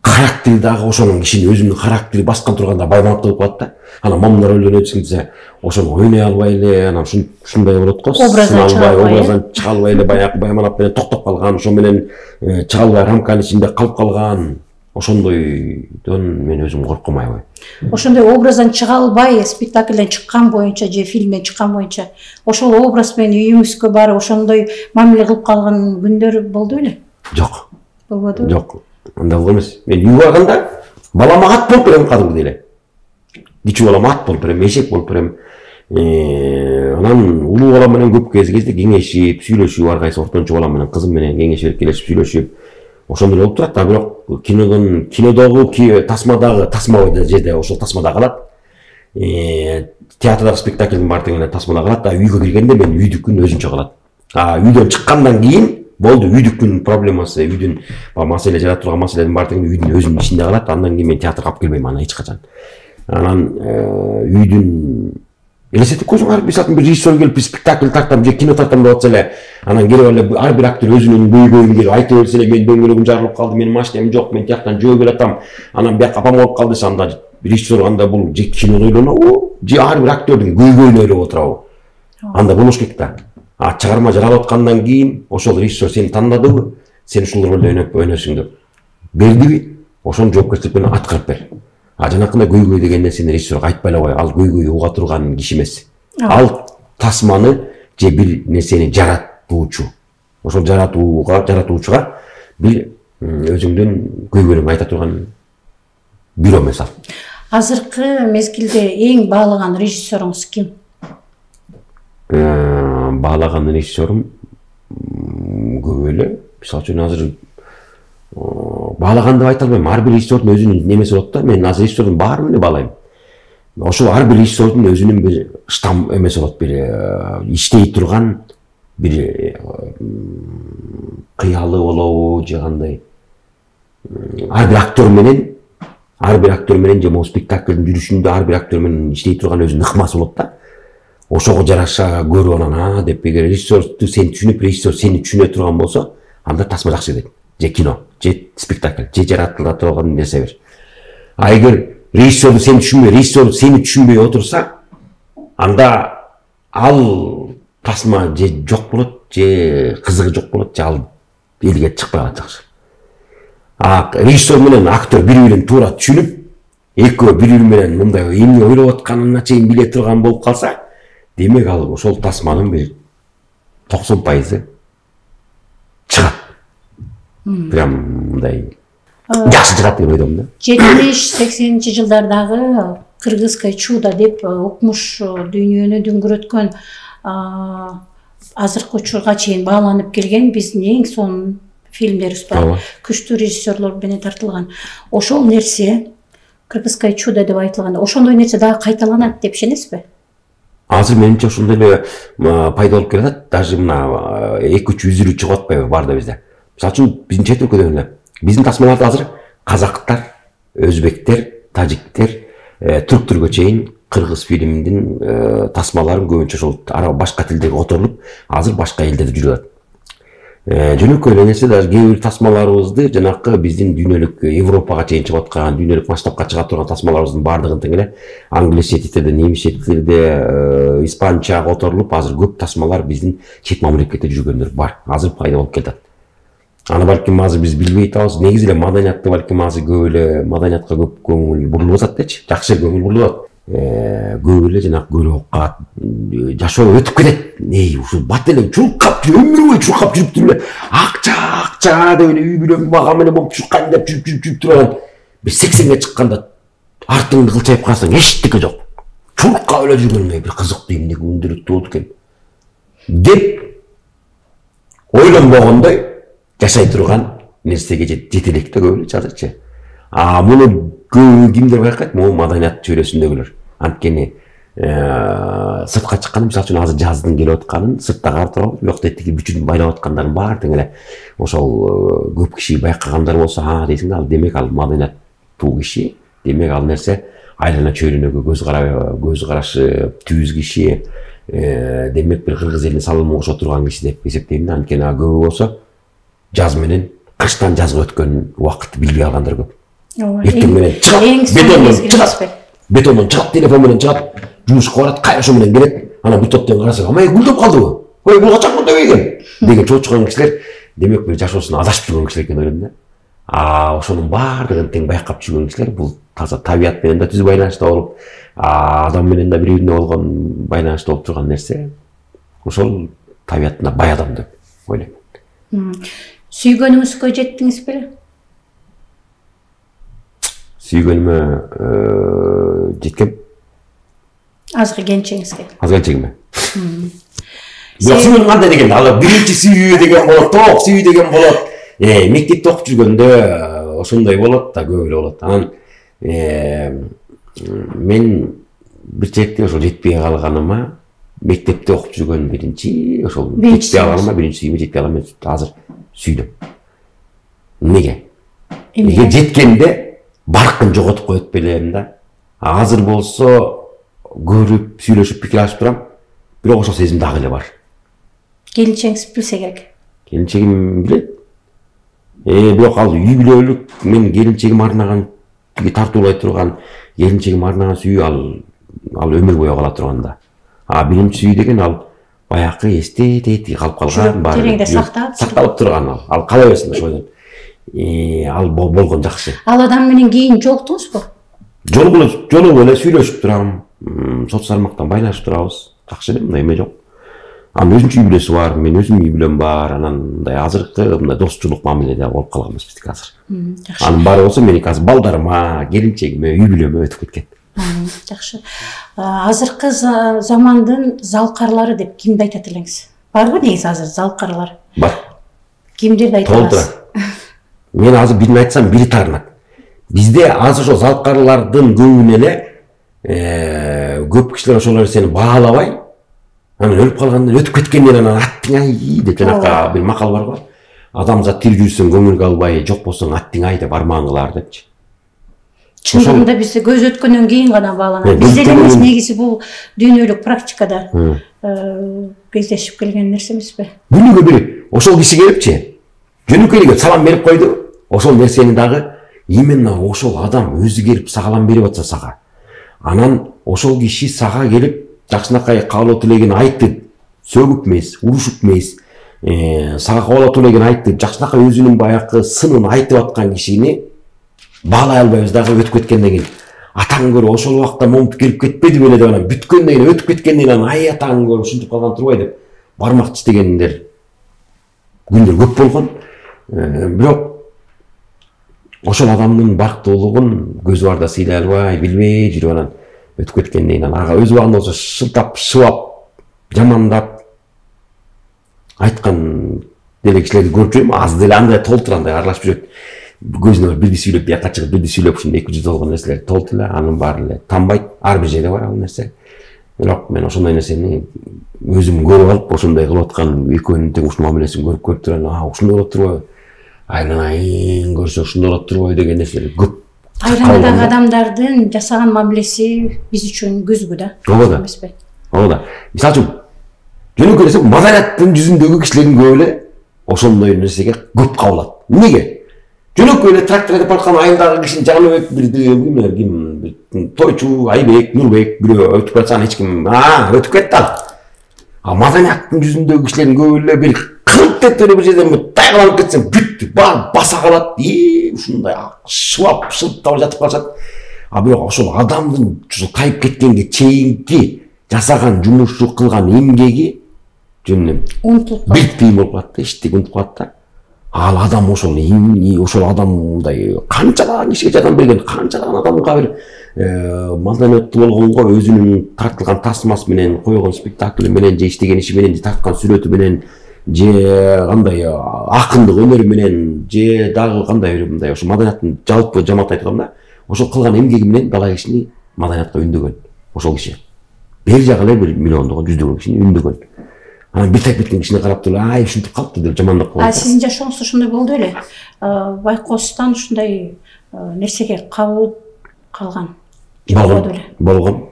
характери дагы ошонун кишинин өзүнүн характери баскан турганда байманапты болуп калат да. Анан момун ролду ойнойсуң десе, ошону ойной албай эле, анан ушундай болот го. Образдан чыга албай эле баягы байманап менен токтоп калган, ошо менен чыга албай рамканын ичинде калып калган. Ошондойдон мен өзүм корком аябай. Ошондой образдан чыга албай, спектакльден чыккан боюнча же фильмден чыккан боюнча, ошол образ менен үйүңүзгө барып ошондой мамиле кылып калган күндөр болду беле? Жок. Болбоду? Жок. Андай болгон эмес. Мен үйгө барганда балама ат болуп берем кадимки эле. Кичүү балама ат болуп берем, эшек болуп берем. Анан улуу балам менен көп кезде кеңешип, сүйлөшүп, ар кайсы ортончу балам менен кызым менен кеңешип, эркелешип, сүйлөшүп, ошондой болуп турат да. Бирок кинодогу, тасмадагы, тасма жерде ошол тасмада калат. Театрдагы спектаклдин баардыгы эле тасмада калат, а үйгө киргенде мен үйдүкүн өзүнчө калат. Үйдөн чыккандан кийин болду, үйдүкүн проблемасы, үйдүн маселе жаратып турган маселенин баардыгы үйдүн өзүнүн ичинде калат. Андан кийин мен театрга алып келбейм аны эч качан. Анан үйдүн элестетип койсоң, ар бир режиссер келип спектакль тартам же кино тартам деп атса эле, анан келип эле ар бир актер өзүнүн көйгөйүн келип айта берсе эле, мен дөңгөлөгүм жарылып калды, менин машинем жок, мен тияктан жөө келатам, анан бияка апам болуп калды десе, анда режиссер анда бул же кинону ойлонобу, же ар бир актердин көйгөйүн ойлоп отурабы. Анда болуш керек да. Чыгарма жаралып аткандан кийин ошол режиссер сени тандадыбы, сен ушул ролду ойношуңду бердиби, ошонун жоопкерчилик менен аткарып бер. Жанакындай көйгөй деген нерсени режиссерге айтпай эле кой, ал көйгөйү уга турган киши эмес. Ал тасманы же бир нерсени жаратуучу. Ошол жаратуучуга бир өзүңдүн көйгөйүңдү айта турган бирөө эмес ал. Азыркы мезгилде эң баалаган режиссеруңуз ким? Баалаган режиссерум көп эле. Мисалы үчүн азыр баалаган деп айта албайм. Ар бир режиссердун өзүнүн немеси болот да. Мен азыр режиссердун баарын эле баалайм. Ошол ар бир режиссердун өзүнүн бир штамп эмеси болот, бир иштей турган бир кыялы болобу же кандай. Ар бир актер менен же могу спектаклдин жүрүшүндө ар бир актер менен иштей турган өзүнүн ыкмасы болот да. Ошого жараша көрүп анан деп эгер режиссерду сен түшүнүп, режиссер сени түшүнө турган болсо, анда тасма жакшы кетет. Же кино, же спектакль, же жаратыла турган нерсе бир. Эгер режиссерду сен түшүнбөй, режиссер сени түшүнбөй отурса, анда ал тасма же жок болот, же кызыгы жок болот, же ал элге чыкпай калат жакшы. Режиссер менен актер бири-бирин туура түшүнүп, экөө бири-бири менен мындай эмне ойлоп атканына чейин биле турган болуп калса, демек ал ошол тасманын бир 90% чыгат. Прям мындай жакшы чыгат деп ойлойм да. 70-80 жылдардагы кыргызское чудо деп укмуш дүйнөнү дүңгүрөткөн азыркы учурга чейин бааланып келген биздин эң сонун фильмдерибиз бар. Күчтүү режиссерлор менен тартылган. Ошол нерсе кыргызское чудо деп айтылганда, ошондой нерсе дагы кайталанат деп ишенесизби? Азыр менимче ошондой эле пайда болуп келатат. Даже мына 2-3 үзүрүү чыгып атпайбы барда бизде. Мисалы үчүн биздин чет өлкөдө эле биздин тасмаларда азыр казактар, өзбектер, тажиктер, түрктөргө чейин кыргыз фильмдин тасмаларын көбүнчө ошол башка тилдеги которулуп, азыр башка элдерде жүрүп атат. Жөнөкөй эле нерсе, даже кээ бир тасмаларыбызды жанакы биздин дүйнөлүк Европага чейин чыгып аткан, дүйнөлүк масштабка чыга турган тасмаларыбыздын баардыгын тең эле англис четилерде, немис четилерде, испанча которулуп, азыр көп тасмалар биздин чет мамлекетте жүргөндөр бар. Азыр пайда болуп келатат. Аны балким азыр биз билбей атабыз. Негизи эле маданиятты балким азыр көп эле маданиятка көп көңүл бурулуп атат дечи. Жакшы көңүл бурулуп атат. Көп эле жанагы көрүп калат, жашоо өтүп кетет. Ушул бат эле чуркап жүрүп, өмүр бою чуркап жүрүп туруп эле акча деп эле үй бүлөнүн бага менен болуп чуркандап жүрүп турган. Бир 80ге чыкканда артыңды кылчайып карасаң эчтеке жок. Чуркап эле жүргөнүмө бир кызыктуу эмне күндүрүктүү болот экен деп ойлонбогондой жашай турган нерсеге жете элек да көп эле азырчы. Муну кимдер байкайт? Могу маданият чөйрөсүндөгүлөр. Анткени сыртка чыкканда, мисалы үчүн азыр жаздын келип атканын сыртта карап турабыз, бирок тетиги бүчүн байлап аткандардын баары тең эле ошол көп киши байкагандар болсо, дейсиң да, ал демек ал маданияттуу киши, демек ал нерсе айлана чөйрөнөгө көз карашы түз киши, демек бир кыргыз элине салымын кошо турган киши деп эсептейм да. Анткени көбү болсо жаз менен кыштан жазга өткөн убакытты билбей алгандар көп. Эртең менен чыгат, бетондон чыгат, телефон менен чыгат, жумушка барат, кайра ошо менен келет, анан бир топтон караса, амай гүлдөп калдыбы? Ой, бул качан гүлдөп экен? Деген чоочуган кишилер, демек бир жашоосун адашып жүргөн кишилер экен ойлойм да. Ошонун баардыгын тең байкап жүргөн кишилер бул таза табият менен да түз байланышта болуп, адам менен да бири-бирине болгон байланышта болуп турган нерсе, ошол табиятына бай адам деп ойлойм. Сүйгөнүңүзгө жеттиңиз беле? Сүйгөнүмө жеткем. Азыр келинчегиңизге. Азыр келинчегиме. Бирок сүйгөнүм кандай деген, ал биринчи сүйүү деген болот, тоок сүйүү деген болот. Мектепте окуп жүргөндө ошондой болот да, көп эле болот. Анан мен бир четте ошол жетпей калганыма, мектепте окуп жүргөн биринчи ошол жетпей калганыма, биринчи сүйүүмө жетпей калганыма азыр сүйдүм. Неге? Эге жеткенде баркын жоготуп коет белем да. Азыр болсо көрүп, сүйлөшүп, пикир алышып турам, бирок ошол сезим дагы эле бар. Келинчегиңиз билсе керек. Келинчегим билет. Бирок ал үй бүлөлүк, мен келинчегим арнаган, тартуулай турган келинчегим арнаган сүйүү ал өмүр бою кала турган да. Биринчи сүйүү деген ал баягы эстети калып калган, тереңде сакталып турган ал кала берсин ошол. Ал болгон жакшы. Ал адам менен кийин жолуктуңузбу? Жолугуп эле сүйлөшүп турам. Соц тармактан байлашып турабыз. Жакшы эле, мындай эме жок. Анын өзүнчө үй бүлөсү бар, мен өзүм үй бүлөм бар. Анан мындай азыркы мындай достчулук мамиледе болуп калганбыз биздики азыр. Анын баары болсо меники азыр балдарыма, келинчегиме, үй бүлөмө өтүп кеткен. Жакшы. Азыркы замандын залкарлары деп кимди айтат элеңиз? Барбы негизи азыр залкарлар? Бар. Кимдерди айта аласыз? Мен азыр бирин айтсам бири таарынат. Бизде азыр ошо залкарлардын көбүнө эле көп кишилер ошолор сени баалабай, анан өлүп калгандан өтүп кеткенден анан аттың ай деп жанакы бир макал бар го. Адамзат тирүү жүрсөң көңүлгө албай, жок болсоң аттың ай деп арман кылар депчи. Чындыгында бизде көз өткөндөн кийин гана бааланат. Бизде эмес, негизи бул дүйнөлүк практикада кездешип келген нерсе эмеспи? Күнүгө бири ошол киши келипчи, жөнөкөйлүгө салам берип койду. Ошол нерсени дагы именно ошол адам өзү келип салам берип атса сага. Анан ошол киши сага келип жакшынакай каалоо тилегин айтып, сөгүп эмес, урушуп эмес, сага каалоо тилегин айтып, жакшынакай өзүнүн баягы сынын айтып аткан кишини баалай албайбыз дагы өтүп кеткенден кийин. Атаң көрө ошол убакта момут келип кетпеди беле деп анан бүткөндөн кийин өтүп кеткенден кийин анан ай атаң көрө ушинтип калган турбай деп бармак тиштегендер күндөр көп болгон. Бирок ошол адамдын бактылуулугун көзү барда сыйлай албай, билбей жүрүп анан өтүп кеткенден кийин ага өз убагында болсо шылтап, шыбап, жамандап айткан деле кишилерди көрүп жүрөм. Аз деле андай толтур андай аралашып жүрөт. Көзүнө бирди сүйлөп, бияка чыгып бирди сүйлөп, ушундай 200 болгон нерселер толтур эле, анын баары эле танбайт. Ар бир жерде бар ал нерсе. Бирок мен ошондой нерсени өзүм көрүп алып, ошондой кылып аткан экөөнүн тең ушул мамилесин көрүп турам. Ушундай болот турбайбы? Айналайын көрсө ушундай болот турбайбы деген нерселер көп. Айналадагы адамдардын жасаган мамилеси биз үчүн көзгү да. Ооба. Ооба. Мисалы үчүн жөнөкөй эле маданияттын жүзүндөгү кишилердин көбү эле ошондой нерсеге көп кабылат. Эмнеге? Жөнөкөй эле трактор деп аткан айылдагы кишини Жаныбек бир Тойчу, Айбек, Нурбек бирөө өтүп кетсе эч ким өтүп кетти ал. Маданияттын жүзүндөгү кишилердин көбү эле бир кырт деп эле бир жерден тайгаланып кетсем бүт баса калат. Ушундай шылап шылтап жатып калышат. Бирок ошол адамдын тайып кеткенге чейинки жасаган жумушу, кылган эмгеги жөнүнөн унутулуп калат. Бир тыйым болуп калат да, эчтеги унутуп калат да. Ал адам ошол адам мындай канчалаган кишиге жардам берген, канчалаган адамга бир маданияттуу болгонго өзүнүн тартылган тасмасы менен, койгон спектакли менен, же иштеген иши менен, же тарткан сүрөтү менен, же кандай акындык өнөрү менен, же дагы кандай бир мындай ошо маданияттын жалпы жамаат айтып атам да, ошол кылган эмгеги менен дала кишини маданиятка үндөгөн ошол киши. Бери жагы эле бир миллиондогон, жүздөгөн кишини үндөгөн. Анан бир тайып кеткен кишине карап туруп, ай ушинтип калыптыр деп жамандап коет. Сиздин жашооңузда ошондой болду беле? Байкостан ушундай нерсеге кабылып калган. Болгон.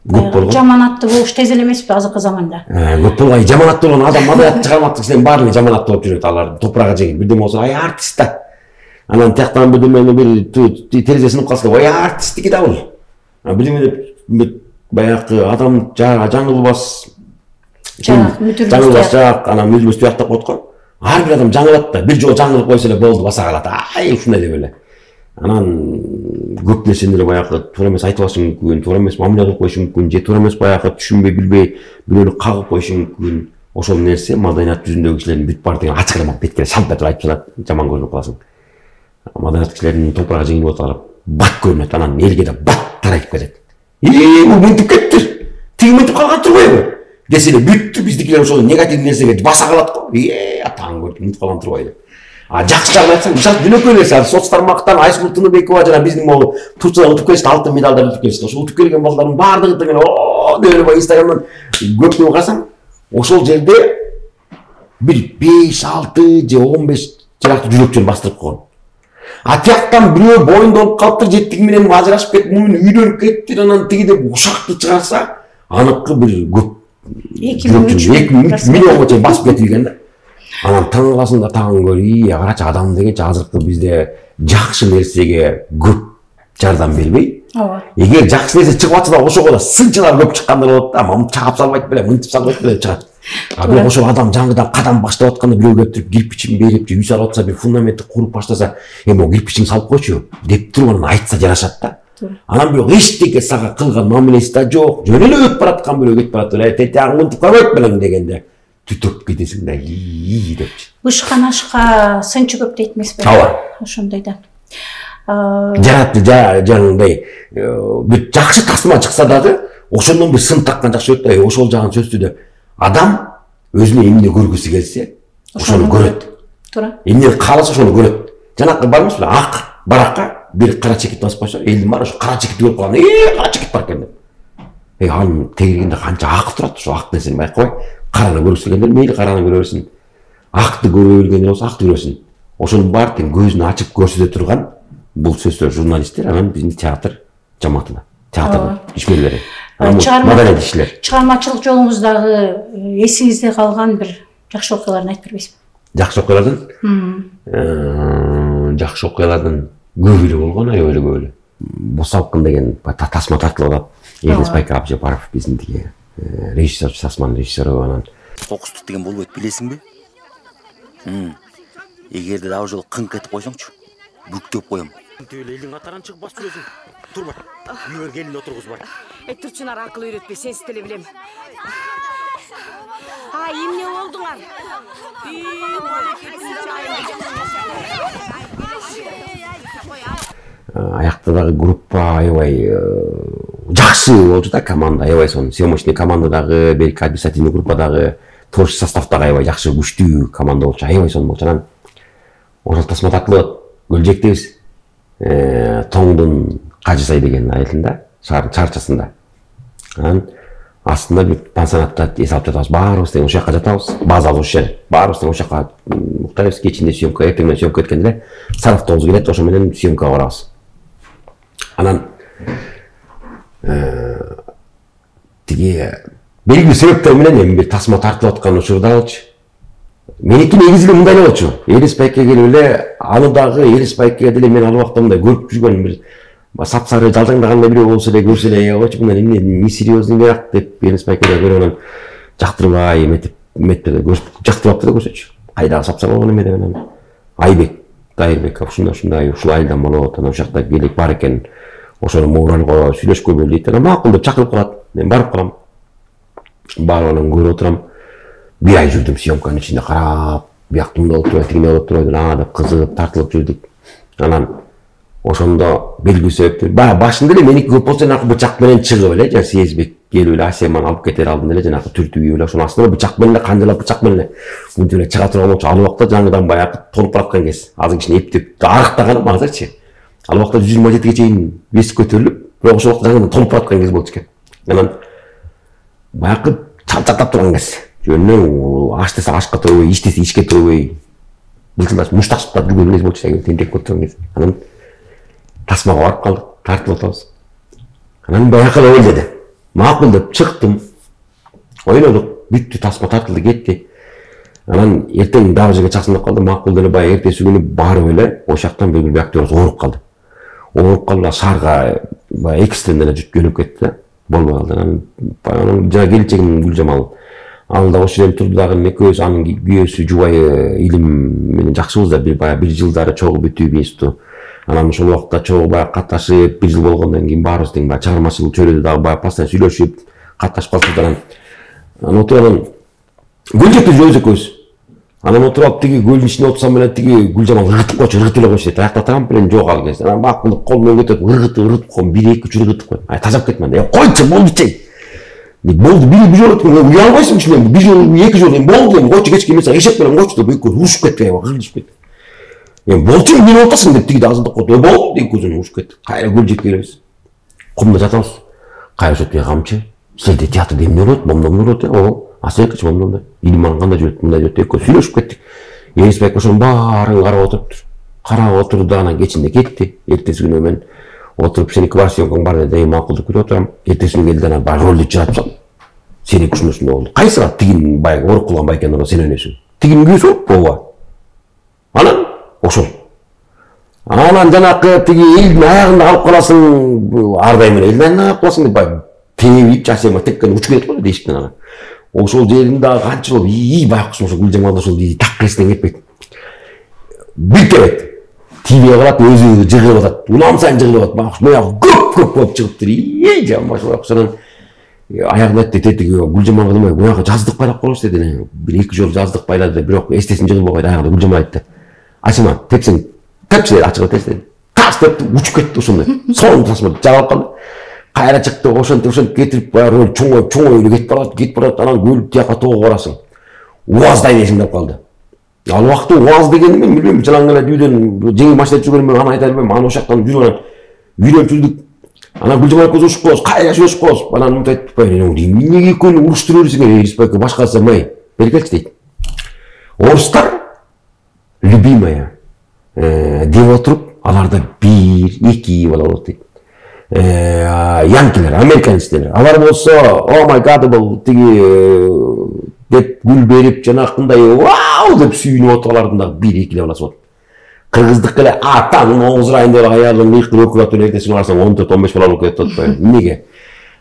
Көп болгон. Жаманаттуу болуш тез эле эмеспи азыркы заманда? Көп болгон. Жаманаттуу болгон адам маданият чыгармактуу кишилердин баары жаманаттуу болуп жүрөт. Алар топуракка жеген бирдеме болсо, ай артист да. Анан тияктан бирдемени бир терезе сынып калса, ой артисттики да бул. Бирдеме деп баягы адам жаңылбас жак, анан мүзбөс тияктап коет го. Ар бир адам жаңылат да, бир жолу жаңылып койсо эле болду, баса калат. Ай ушундай деп эле. Анан көп нерсени эле баягы туура эмес айтып алышы мүмкүн, туура эмес мамиле кылып коюшу мүмкүн, же туура эмес баягы түшүнбөй билбей бирөөнү кагып коюшу мүмкүн. Ошол нерсе маданият жүзүндөгү кишилердин бүт бар деген ачык эле бетке шалп этип айтып салат, жаман көрүнүп каласың. Маданият кишилердин топуракка жеңип отуралар бат көрүнөт, анан элге да бат тарайтып кетет. Бул мынтип кеттир, тиги мынтип калган турбайбы? Десе эле бүттү биздикилер ошол негатив нерсеге баса калат го. Атаң көрүп мынтип калган турбай деп. Жакшы жагын айтсаң, мисалы жөнөкөй нерсе, соц тармактан Айсулуу Тыныбекова жана биздин могу Турцияда утуп келишти, алтын медалдар утуп келишти. Ошол утуп келген балдардын баардыгы деген деп эле Инстаграмдан көптүгүн карасаң, ошол жерде бир 5-6 же 15 жарақты жүрөкчөн бастырып койгон. Тияктан бирөө боюнда болуп калыптыр, жеттиги менен ажырашып кетип, муну үйлөнүп кетиптир, анан тиги деп ушакты чыгарса, аныкы бир көп 2 миллионго чейин басып кетилген да. Анан таң каласың да тагын көр, карачы адам дегенчи азыркы бизде жакшы нерсеге көп жардам бербей, ооба. Эгер жакшы нерсе чыгып атса да ошого да сынчылар көп чыккандар болот да, мынтип чагап салбайт беле, мынтип салбайт беле чыгат. А бирок ошол адам жаңыдан кадам баштап атканда бирөө келип кирпичин берип, үй салып атса, бир фундаментти куруп баштаса, эми кирпичиңди салып койчу деп туруп анан айтса жарашат да. Анан бирок эчтеке сага кылган мамилеси да жок, жөн эле өтүп бараткан бирөө кетип барат, тетягың мынтип койбойт белең дегенде түтөп кетесиң да, депчи. Ышкан ашка сынчы көп дейт эмеспи? Ооба. Ошондой да. Жаратты жаңындай бир жакшы тасма чыкса дагы, ошондон бир сын таккан жакшы болот да, ошол жагын сөздү. Адам өзүнө эмне көргүсү келсе, ошону көрөт. Туура. Эмне кааласа ошону көрөт. Жанакы бар эмеспи? Ак баракка бир кара чекит басып койсо, элдин баары ошо кара чекитти көрүп калган. Кара чекит бар экен деп. Анын тегергенде канча ак турат, ошо ак нерсени байкабай, караны көргүсү келгендер мейли караны көрө берсин. Акты көрө бергендер болсо акты көрөсүн. Ошонун баары тең көзүн ачып көрсөтө турган бул сөздөр журналисттер, анан биздин театр жамаатына, театр ишмерлери. Маданият ишчилер. Чыгармачылык жолуңуздагы эсиңизде калган бир жакшы окуяларды айтып бербейсизби? Жакшы окуялардан? Жакшы окуялардан көп эле болгон, аябай эле көп эле. Босалкын деген тасма тартылып атат. Элис Байка Абжапаров биздин тиги режиссер, тасманын режиссеру анан. Кокустук деген болбойт, билесиңби? Эгерде дагы жолу кыңк этип койсоңчу, бүктөп коем. Түйөл элдин катарынан чыгып басып жүрөсүң. Турба. Үйгө келин отургуз бар. Турчунар акыл үйрөтпөй, сенсиз деле билем. Эмне болдуңар? Аякта дагы группа аябай жакшы болчу да, команда аябай сонун. Съемочный командадагы, белки административный группадагы, творческий составдагы аябай жакшы күчтүү команда болчу, аябай сонун болчу. Анан ошол тасма тартылып Гөлжектебиз Тоңдун Кажысай деген айылында, чарчасында. Анан астында бир пансионатта эс алып жатабыз, баарыбыз тең ошол жака жатабыз, базалык ошол, баарыбыз тең ошол жака уктайбыз, кечинде съемка, эртеңден съемка эткенде сараптообуз келет, ошо менен съемкага барабыз. Анан тиги белгилүү себептер менен эми бир тасма тартылып аткан учурда болчу. Меники негизи эле мындай эле болчу. Элис Байке келип эле, аны дагы Элис Байке деле мен ал убакта мындай көрүп жүргөн бир сапсары жалдаңдагандай бирөө болсо эле көрсө эле, ойчу мындай эмне несерьезный бирок деп Элис Байкеге көрүп анан жактырбай эметтерде жактырбаптыр да көрсөчү. Кайдагы сапсар болгон эме деп анан Айбек Дайырбек ушундай ушул айылдан болот, анан ошол жакта келек бар экен, ошону муралга сүйлөшкөбү дейт. Анан макул деп чакырып калат. Мен барып калам. Барып анан көрүп отурам. Bir ay жүрдüm съемканын içinde карап, бияктын болуп турат, тигине болуп турат, деп кызыгып тартылып жүрдүк. Анан ошондо белгилүү себептер. Башында эле меники көп болсо жанакы бычак менен чыгып эле, жана Сезбек келип эле Асеманы алып кетер алдында эле жанакы түртүп эле ошонун астына бычак менен канжалап бычак менен мынтип эле чыга турган болчу. Ал убакта жаңыдан баягы толуп бараткан кез. Азыр кичине эптеп арыктаганым азырчы. Ал убакта 127ге чейин бесик көтөрүлүп, бирок ошол убакта жаңыдан толуп бараткан кез болчу экен. Анан баягы чалчактап турган кез. Жөнүнөн аш десе ашка турбай, ич десе ичке турбай, былчылдаш мушташып жүргөн кез болчу, тентек болуп турган кез. Анан тасмага барып калдык, тартылып атабыз. Анан баягы эле ойлоду. Макул деп чыктым. Ойлодук, бүттү, тасма тартылды, кетти. Анан эртең дагы жерге чаксын деп калды. Макул деле баягы эртеси күнү барып эле ошол жактан бир актер ооруп калды. Ооруп калып шаарга баягы экстрен эле жөнөп кетти да. Болбой калды. Анан жана келечегим Гүлжамал. Ал да ошол жерде турду дагы экөөбүз, анын күйөөсү, жубайы илим менен жакшыбыз да, баягы бир жылдары чогуу бүтүп институту. Анан ошол убакта чогуу баягы катташып, бир жыл болгондон кийин баарыбыз тең баягы чыгармачылык чөйрөдө дагы баягы постоянно сүйлөшүп, катташып калдык. Анан отуруп Гүлжекти жүрөбүз экөөбүз. Анан отуруп тиги көлдүн ичинде отурсам эле тиги Гүлжамал ыргытып койчу, ыргытып эле койчу дейт. Аякта турам белем жок ал кез. Анан макул кол менен көтөрүп ыргытып койдум, бир эки үч ыргытып койдум. Тажап кетмен. Койчу, болдучу. Болду, бир жолу уя албайсың ичинен, бир жолу, эки жолу болду, койчу кечке эмес, эшек менен койчу деп экөө урушуп кетти, кыргызып кетти. Болчу, эмне болуп атасың деп тиги да азырдап койду. Болду деп көзүн урушуп кетти. Кайра Гүлжекке келебиз. Кумда жатабыз. Кайра өтпөй камчы. Силерде театрда эмне болот, момдон болот, асенкичи момдон. Илиман кандай жүрөт, мындай жүрөт, экөө сүйлөшүп кеттик. Элис Байке ошонун баарын карап отуруптур. Карап отурду, анан кечинде кетти. Эртеси күнү мен отуруп сеники бар съемкаң бар деди, макул деп күтүп отурам. Эртеси күнү келди, анан баягы ролду чыгарып салды. Сеники ушундай болду. Кайсыга тигин баягы ооруп калган Байкенин сен өнөсүң. Тигинин күйөөсү ооба. Анан ошол. Анан жанакы тиги элдин аягында калып каласың, ар дайым элдин аягында калып каласың деп тебип жасема теккен учуп кетет го эшиктен ана. Ошол жерин дагы канча жолу байкуш ошо Гүлжамалда ошол так эстен кетпейт. Бир тебет. Тибе калат, өзү жыгылып атат. Улам сайын жыгылып атат. Байкуш моягы көп болуп чыгыптыр. Жамбаш байкушанан аягына тетиги Гүлжамалга демей моягы жаздык байлап коелуш деди. Бир эки жолу жаздык байлады, бирок эстесин жыгылбай койду. Аягында Гүлжамал айтты. Асма, тепсең, тепсе ачык тепсе. Тас деп учуп кетти ошондой. Соң тасма жагалып калды. Кайра чыкты, ошентип кетирип баягы чоң эле кетип барат, анан көл тияка тоого барасың. Уаздай эсимде калды. Ал убакта уаз дегенди мен билбейм, жалаң эле үйдөн жеңил машина жүргөнүм аны айта албайм. Аны ошактан жүргөн үйрөнүп жүрдүк. Анан Гүлжамал көзөшүп коебуз, кайра сүйлөшүп коебуз. Анан мынтип айтып эмнеге экөөнү уруштура бересиңер, Ирисбекке башкасы май. Бери келчи дейт. Орустар любимая деп отуруп, аларда 1-2 бала болот дейт. Янкилер, американецтер. Алар болсо, о май гад, бул тиги деп гүл берип жанакындай вау деп сүйүнүп отурлардын дагы 1-2 баласы болот. Кыргыздык эле атаң оозурайын деп аялым ыйкырып окуп атып эртесин барсаң 14-15 бала болуп кетип атпайбы. Эмнеге?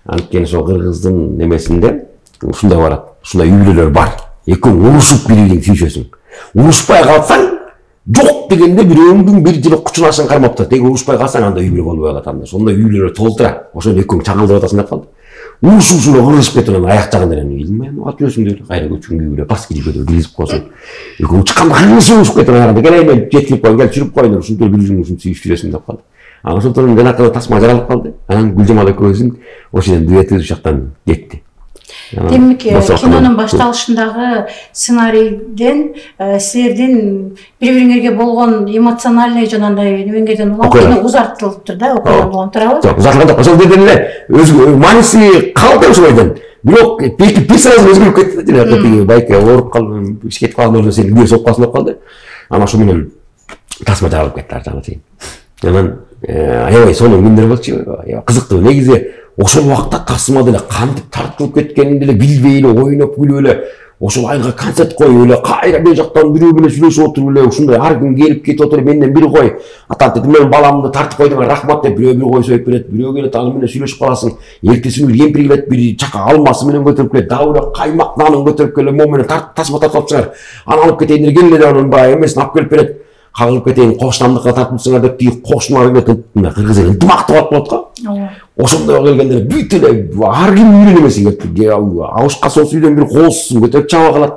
Анткени ошол кыргыздын немесинде ушундай барат. Ушундай үй бүлөлөр бар. Экөөң урушуп бири-бирин сүйүшөсүң. Урушпай калсаң, жок дегенде бирөөңдүн бир жылы кучунашын кармап турат. Эгер урушпай калсаң анда үй бүлө болбой калат анда. Ошондой үй бүлөлөр толтура. Ошону экөөң чаңылдырып атасың деп калды. Урушуп кыргызып кетип анан аяк жагында эле ат жүрөсүң деп кайра көчүн үй бүлө бас кирип кетип киргизип коесуң. Экөөң чыкканда кыргызып кетип анан келе мен жеткирип коеюн, кел жүрүп коеюн, ушинтип бир-бирин сүйүшүп жүрөсүң деп калды. Анан ошондон жанакы тасма жаралып калды. Анан Гүлжамал экөөбүздүн ошол дуэти ушактан кетти. Демек, кинонун башталышындагы сценарийден силердин бири-бириңерге болгон эмоциональный жанагындай немеңерден улам кино узартылыптыр да, окуядан улам туурабы? Жок, узартылган жок. Ошол жерден эле өз мааниси калды ошондойдон. Бирок персонаж өзгөрүп кетти. Жанагы тиги байке ооруп калды, иш кетип калган сен үйгө соуп калсың деп калды. Анан ошо менен тасма жаралып кетти ар жагына чейин. Анан аябай сонун күндөр болчу. Кызыктуу. Негизи ошол убакта тасма деле кантип тартылып кеткенин деле билбей эле ойноп күлүп эле ошол айга концерт коюп эле кайра бери жактан бирөө менен сүйлөшүп отуруп эле ушундай ар күн келип кетип отуруп менден бир кой атат менин баламды тартып койдуңар рахмат деп бирөө бир кой союп берет, бирөө келет аны менен сүйлөшүп каласың. Эртеси күнү кемпир келет, бир чака алмасы менен көтөрүп келет, дагы бирөө каймак нанын көтөрүп келет, могу менен тасма тартып алыпсыңар, аны алып кетейин келе деп анын баягы эмесин алып келип берет. Кагылып кетейин, коштамдыкка тартыпсыңар деп тиги кошуналар келет, кыргыз эле ынтымактуу болот го. Ошондой келгенде бүт эле ар ким үйүнүн эмеси кетти. Абышка сол үйдөн бир кооздун көтөрүп чаба калат.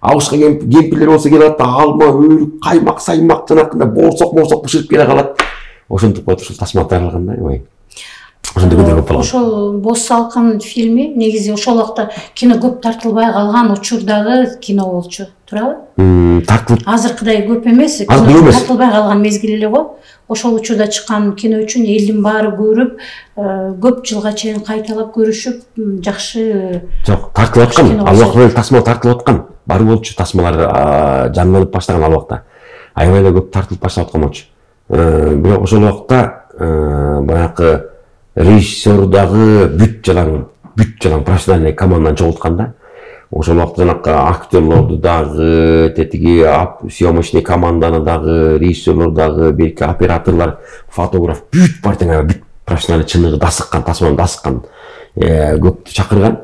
Абышка кемпирлер болсо келет, алма, өрүк, каймак, саймак жанакындай боорсок бышырып келе калат. Ошентип коет ушул тасма таралгандай, ой. Ошондой күндөр көп болгон. Ошол Боз салкын фильми негизи ошол убакта кино көп тартылбай калган учурдагы кино болчу, туурабы? Тартылып. Азыркыдай көп эмес, кино тартылбай калган мезгил эле го. Ошол учурда чыккан кино үчүн элдин баары көрүп, көп жылга чейин кайталап көрүшүп, жакшы. Жок, тартылып аткан. Ал убакта тасма тартылып аткан. Бар болчу тасмалар жанданып баштаган ал убакта. Аябай эле көп тартылып баштап аткан болчу. Бирок ошол убакта баягы режиссер дагы бүт жалаң профессиональный командадан чогултканда, ошол убакта жанакы актерлорду дагы, тетиги съемочный команданы дагы, режиссерлор дагы, белки операторлор, фотограф бүт бар тең бүт профессиональный чыныгы дасыккан, тасманы дасыккан көптү чакырган.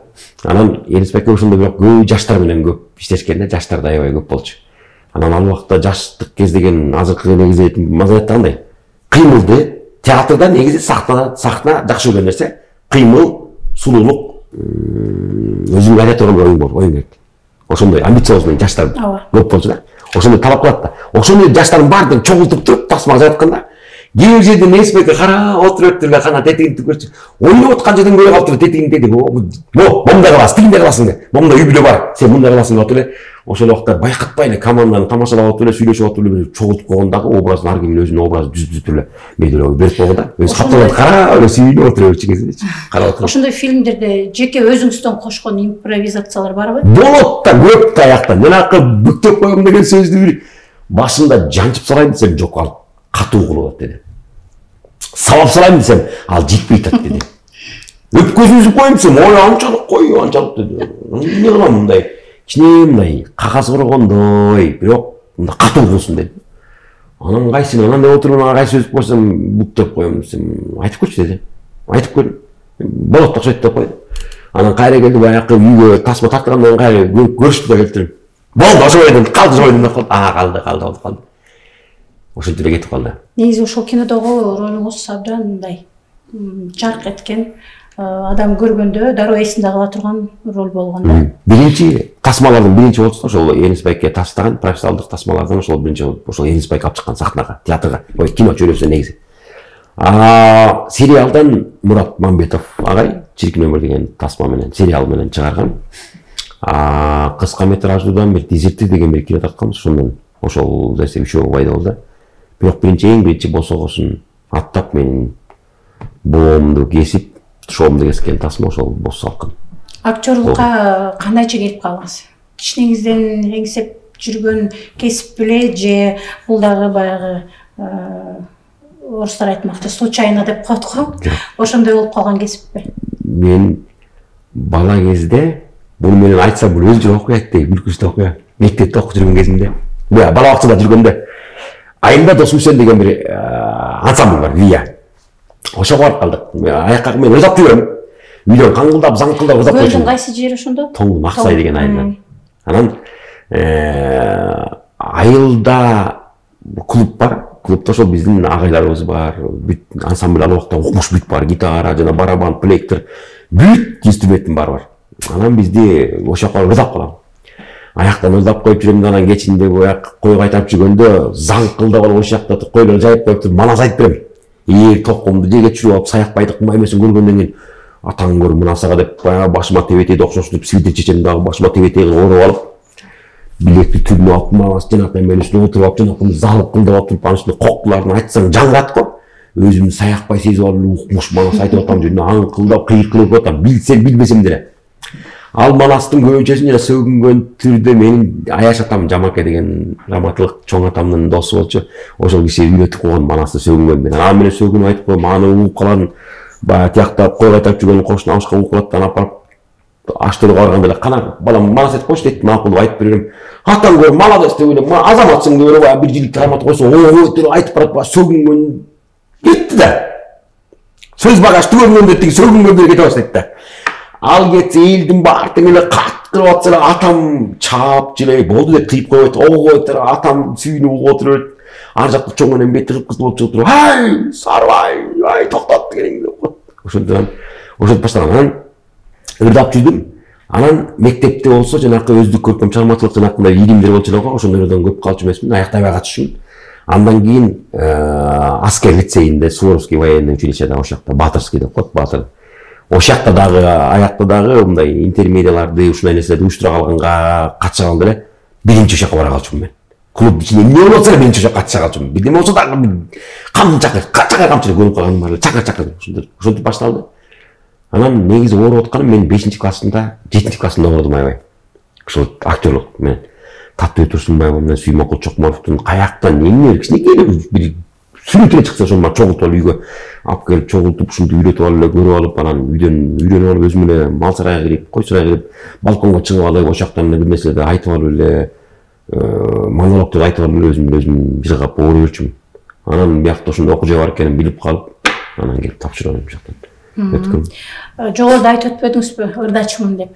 Анан Эрисбекке ошондой бирок көп жаштар менен көп иштешкенде, жаштар да аябай көп болчу. Анан ал убакта жаштык кез деген азыркы негизи маза айткандай кыймылды. Театрда негизи сахна жакшы көргөн нерсе, кыймыл, сулуулук, өзүң айта турган оюң керек. Ошондой амбициозный жаштар көп болчу да. Ошондой талап кылат да. Ошондой жаштардын баардыгын чогултуп туруп тасма жазатканда, кээ бир жерден Эрисбекке карап отуруп эле кана тетигин көрчү. Ойноп аткан жерден көрүп калыптыр тетигин деди. Момундай кыласың, тигиндей кыласың деп. Момундай үй бүлө бар. Сен мындай кыласың деп эле. Ошол убакта байкатпай эле команданы тамашалап отуруп эле сүйлөшүп отуруп эле чогултуп койгондагы образын ар кимдин өзүнүн образын түзүп эле медиа берип койгонда өзү капталып карап эле сүйүнүп отуруп чегесичи. Карап отуруп. Ошондой фильмдерде жеке өзүңүздөн кошкон импровизациялар барбы? Болот да, көп да аяктан. Жанакы бүктөп коем деген сөздү бир башында жанчып салайын десем, жок, ал катуу кылып деди. Сабап салайын десем, ал жетпей атат деди. Өпкөзүңүзү коеюн десем, ой анчалык кой, анчалык деди. Эмне кылам мындай? Кичине мындай кагаз коргондой, бирок мындай катуу болсун деди. Анан кайсыны анан деп отуруп анан кайсы өзүп койсом бук деп коем десем айтып койчу деди. Айтып көрдүм. Болот да окшойт деп койду. Анан кайра келди баягы үйгө тасма тарткандан кайра көрүштү да келтирdim. Болду ошо жерден калды жойдум деп калды. Калды. Ошентип эле кетип калды. Негизи ошол кинодогу ролуңуз абдан мындай жарк эткен, адам көргөндө дароо эсинде кала турган роль болгон да. Биринчи тасмалардын биринчи болчу ошол Энис Байке тастаган профессионалдык тасмалардан ошол биринчи ошол Энис Байке алып чыккан сахнага, театрга, кино чөйрөсүнө негизи. Сериалдан Мурат Мамбетов агай Чиркин өмүр деген тасма менен, сериал менен чыгарган. Кыска метраждуудан бир Дезертир деген бир кино тартканбыз, ошондон ошол нерсе үчөө пайда болду. Бирок эң биринчи босогосун аттап менин боомду кесип, шоомду кескен тасма ошол Бос салкын. Актерлукка кандайча келип калдыңыз? Кичинеңизден эңсеп жүргөн кесип беле же бул дагы баягы орустар айтмакчы случайно деп коет го. Ошондой болуп калган кесиппи? Мен бала кезде буну менен айтсам бул өзүнчө окуят дейт, бүлкүчтүү окуя. Мектепте окуп жүргөн кезимде, бала бакчада жүргөндө Айымда Дос Үсен деген бир ансамбль бар, Вия. Ошого барып калдык. Аякка мен ырдап жүрөм. Үйдөн каңгылдап, заңкылдап ырдап койчумун. Көлдүн кайсы жери ошондо? Тоңдун Аксай деген айынан. Анан айылда клуб бар. Клубда ошол биздин агайларыбыз бар. Бүт ансамбль албакта окумуш бүт бар. Гитара жана барабан, плектр, бүт инструменттин баары бар. Анан бизди ошо жака ырдап калам. Аяктан ырдап коюп жүрөм, анан кечинде кой кайтап жүргөндө заңкылдап алып ошол жакта койлорду жайып коюп туруп манас айтып берем. Токумду жерге түшүрүп алып саяк байдыктын маймесин көргөндөн кийин атаң көр мынасага деп башыма тебетейди окшош деп свитер чечем дагы башыма тебетейди оруп алып билекти түбүнө алып манас жанакай менин үстүнө отуруп алып жанакай залкылдап алып туруп анын үстүнө коктуларын айтсаң жаңырат го. Өзүмдү саякпай сезип алып укмуш манас айтып атам жүрүнө аңкылдап кыйкырып атам билсем билбесем деле. Ал манастын көбүнчөсүн жана сөгүнгөн түрдө менин Аяш атам Жамаке деген раматылык чоң атамдын досу болчу. Ошол киши үйрөтүп койгон манасты сөгүнгөн менен. Аны менен сөгүнүп айтып коем, аны угуп калган баягы тиякта кой кайтап жүргөн кошуна абышка угуп калат, анан апарып аштырып алганда эле кана балам манас айтып койчу дейт, макул айтып берем. Атаң көр молодец деп ойлойм, азаматсың деп ойлоп бир жилик рамат койсо ой деп айтып барат, сөгүнгөн кетти да. Сөз багаш түгөнгөндө тиги сөгүнгөндө кете баштайт да. Ал кетсе элдин баардыгы эле каттырып атса эле атам чаап жылай болду деп тыйып коет. Ого атам сүйүнүп угуп отуруп, ар жакта чоң менен бети кып-кызыл болуп чыгып туруп, "Ай, Сарыбай, ай токтот" дегендей деп коет. Ошентип баштаган. Анан ырдап жүрдүм. Анан мектепте болсо жанакы өздүк көркөм чыгармачылык жанакындай илимдер болчу эле го, ошондордон көп калчу эмесмин, аяктай катышчумун. Андан кийин аскер лицейинде, Суворовский военный училищеде ошол жакта Батырский деп коет, Батыр. Ошол жакта дагы аякта дагы мындай интермедиаларды ушундай нерселерди уюштура калганга катышканда эле биринчи жака бара калчумун мен. Клуб ичинде эмне болсо эле биринчи жака катыша калчумун. Бирдеме болсо дагы камчак камчылык көрүп калганым бар эле, чакыр ошентип башталды. Анан негизи ооруп атканым мен 5-чи классында, 7-чи классында оорудум аябай. Ошол актерлук менен Таттыбек Турсунбаева менен Сүймакул Чокморовдун каяктан эмне кичинекей бир сүрөтүнө чыкса ошону чогултуп алып үйгө алып келип чогултуп ушинтип үйрөтүп алып эле көрүп алып анан үйдөн үйрөнүп алып өзүм эле мал сарайга кирип, кой сарайга кирип, балконго чыгып алып, ошол жактан бир нерселерди айтып алып эле монологду айтып алып эле өзүм бир кап ооруп жүрчүмүн. Анан биякта ошондой окуу жай бар экенин билип калып, анан келип тапшырып алып жактан. Жогоруда айтып өтпөдүңүзбү, ырдачымын деп.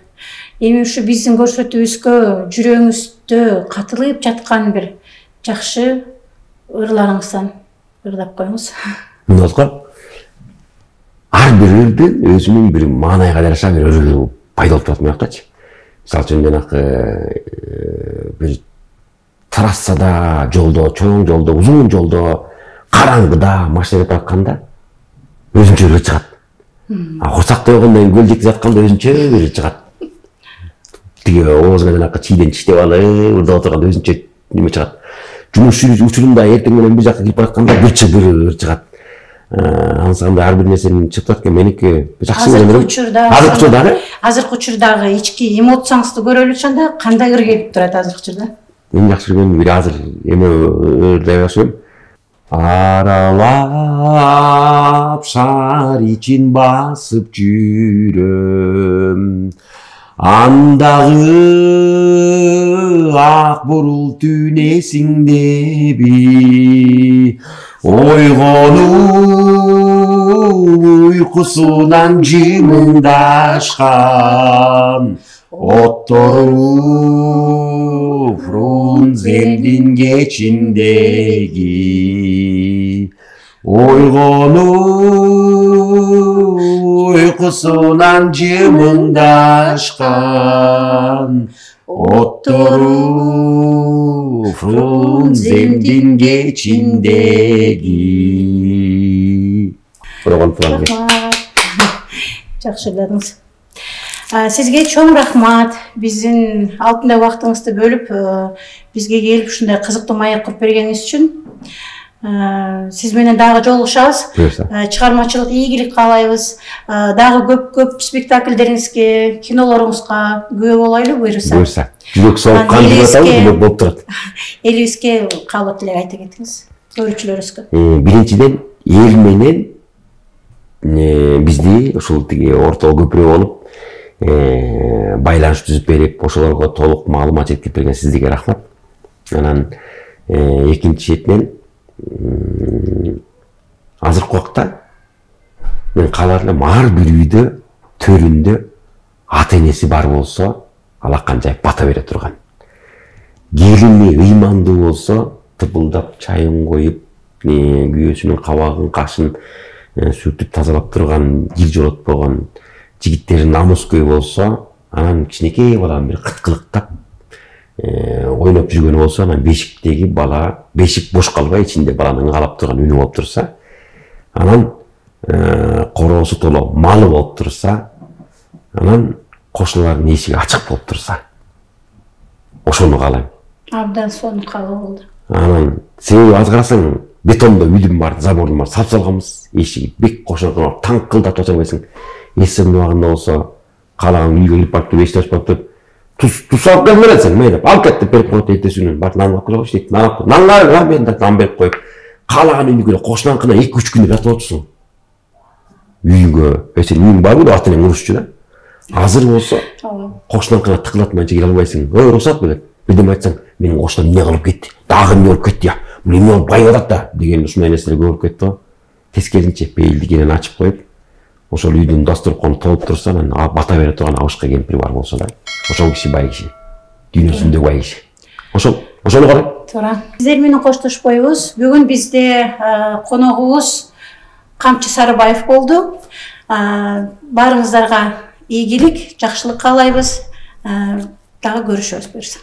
Эми ушу биздин көрсөтүүбүзгө жүрөгүңүздө катылып жаткан бир жакшы ырларыңыздан ырдап коюңуз. Мындай ар бир ырдын өзүнүн бир маанайга жараша бир ыры пайда болуп турат мынактачы. Мисалы үчүн жанакы бир трассада, жолдо, чоң жолдо, узун жолдо, караңгыда машина кетип атканда өзүнчө ыры чыгат. Курсакта болгондон кийин көл жетип жатканда өзүнчө ыры чыгат. Тиги оозуна жанакы чийден чиштеп алып ырдап отурганда өзүнчө неме чыгат. Жумуш учурунда эртең менен бир жака кирип баратканда бир ыр чыгат. Ансында ар бир нерсенин чыгып турат экен. Меники жакшы көрөм. Азыркы учурдагы ички эмоцияңызды көрөлү анда кандай ыр келип турат азыркы учурда? Мен жакшы көргөнүм бир азыр эме ырдай баштайм. Аралап шаар ичин басып жүрөм. Андагы ак бурул түнесиңдеби ойгонуп уйкусунан жымыңдашкан оттору Фрунзелдин кечиндеги ойгонуп уйкусунан жымыңдашкан оттору Фрунзелдин кечиндеги. Жакшы ойладыңыз. Сизге чоң рахмат. Биздин алтындай убактыңызды бөлүп, бизге келип ушундай кызыктуу маек куруп бергениңиз үчүн сиз менен дагы жолугушабыз. Чыгармачылык ийгилик каалайбыз. Дагы көп спектакльдериңизге, кинолоруңузга күбө болойлу буюрса. Буюрса. Жүрөк соолук кан деп атабыз, бул болуп турат. Элибизге каалоо тилек айта кетиңиз. Көрүүчүлөрүбүзгө. Биринчиден эл менен бизди ушул тиги ортого көпүрө болуп байланыш түзүп берип, ошолорго толук маалымат жеткирип берген сиздерге рахмат. Анан экинчи четинен азыркы убакта мен каалар элем ар бир үйдө төрүндө ата энеси бар болсо алакан жайып бата бере турган. Келини ыймандуу болсо тыпылдап чайын коюп, күйөөсүнүн кабагын, кашын сүртүп тазалап турган, жил жолотпогон жигиттери намыскөй болсо, анан кичинекей баланы бир кыткылыктап ойноп жүргөнү болсо, анан бешиктеги бала, бешик бош калбай ичинде баланын ыңгалап турган үнү болуп турса, анан короосу толо малы болуп турса, анан кошуналардын эшиги ачык болуп турса, ошону каалайм. Абдан сонун каалоо болду. Анан себеби аз карасаң бетондо үйдүм бар, забордун бар, сап салганбыз, эшиги бек кошуна таңкылдатып ача албайсың. Эсим убагында болсо каалаган үйгө кирип барып туруп эшикти ачып барып туруп туз алып келип бересиң, мейли алып кет деп берип коет эртесинен. Барып нан алып келип дейт. Нанга мен нан берип коюп, каалаган үйгө кошунанкына 2-3 күн жатып отурсуң. Үйүңгө, сен үйүң барбы, ата энең урушчу да. Азыр болсо кошунанкына тыкылатмайынча кире албайсың. Ой, уруксат белет. Бирдеме айтсаң, менин кошунам эмне кылып кетти? Дагы эмне болуп кетти я? Бул эмне болуп байып атат да деген ушундай нерселер көп болуп кетти го. Тескерисинче бейилди кенен ачып коюп, ошол үйдүн дасторкону толуп турса, анан бата бере турган абышка кемпир бар болсо да, ошол киши бай киши. Дүйнөсүндө бай киши. Ошону карайм. Туура. Сиздер менен коштошпойбуз. Бүгүн бизде коногубуз Камчы Сарыбаев болду. Баарыңыздарга ийгилик, жакшылык каалайбыз. Дагы көрүшөбүз буюрса.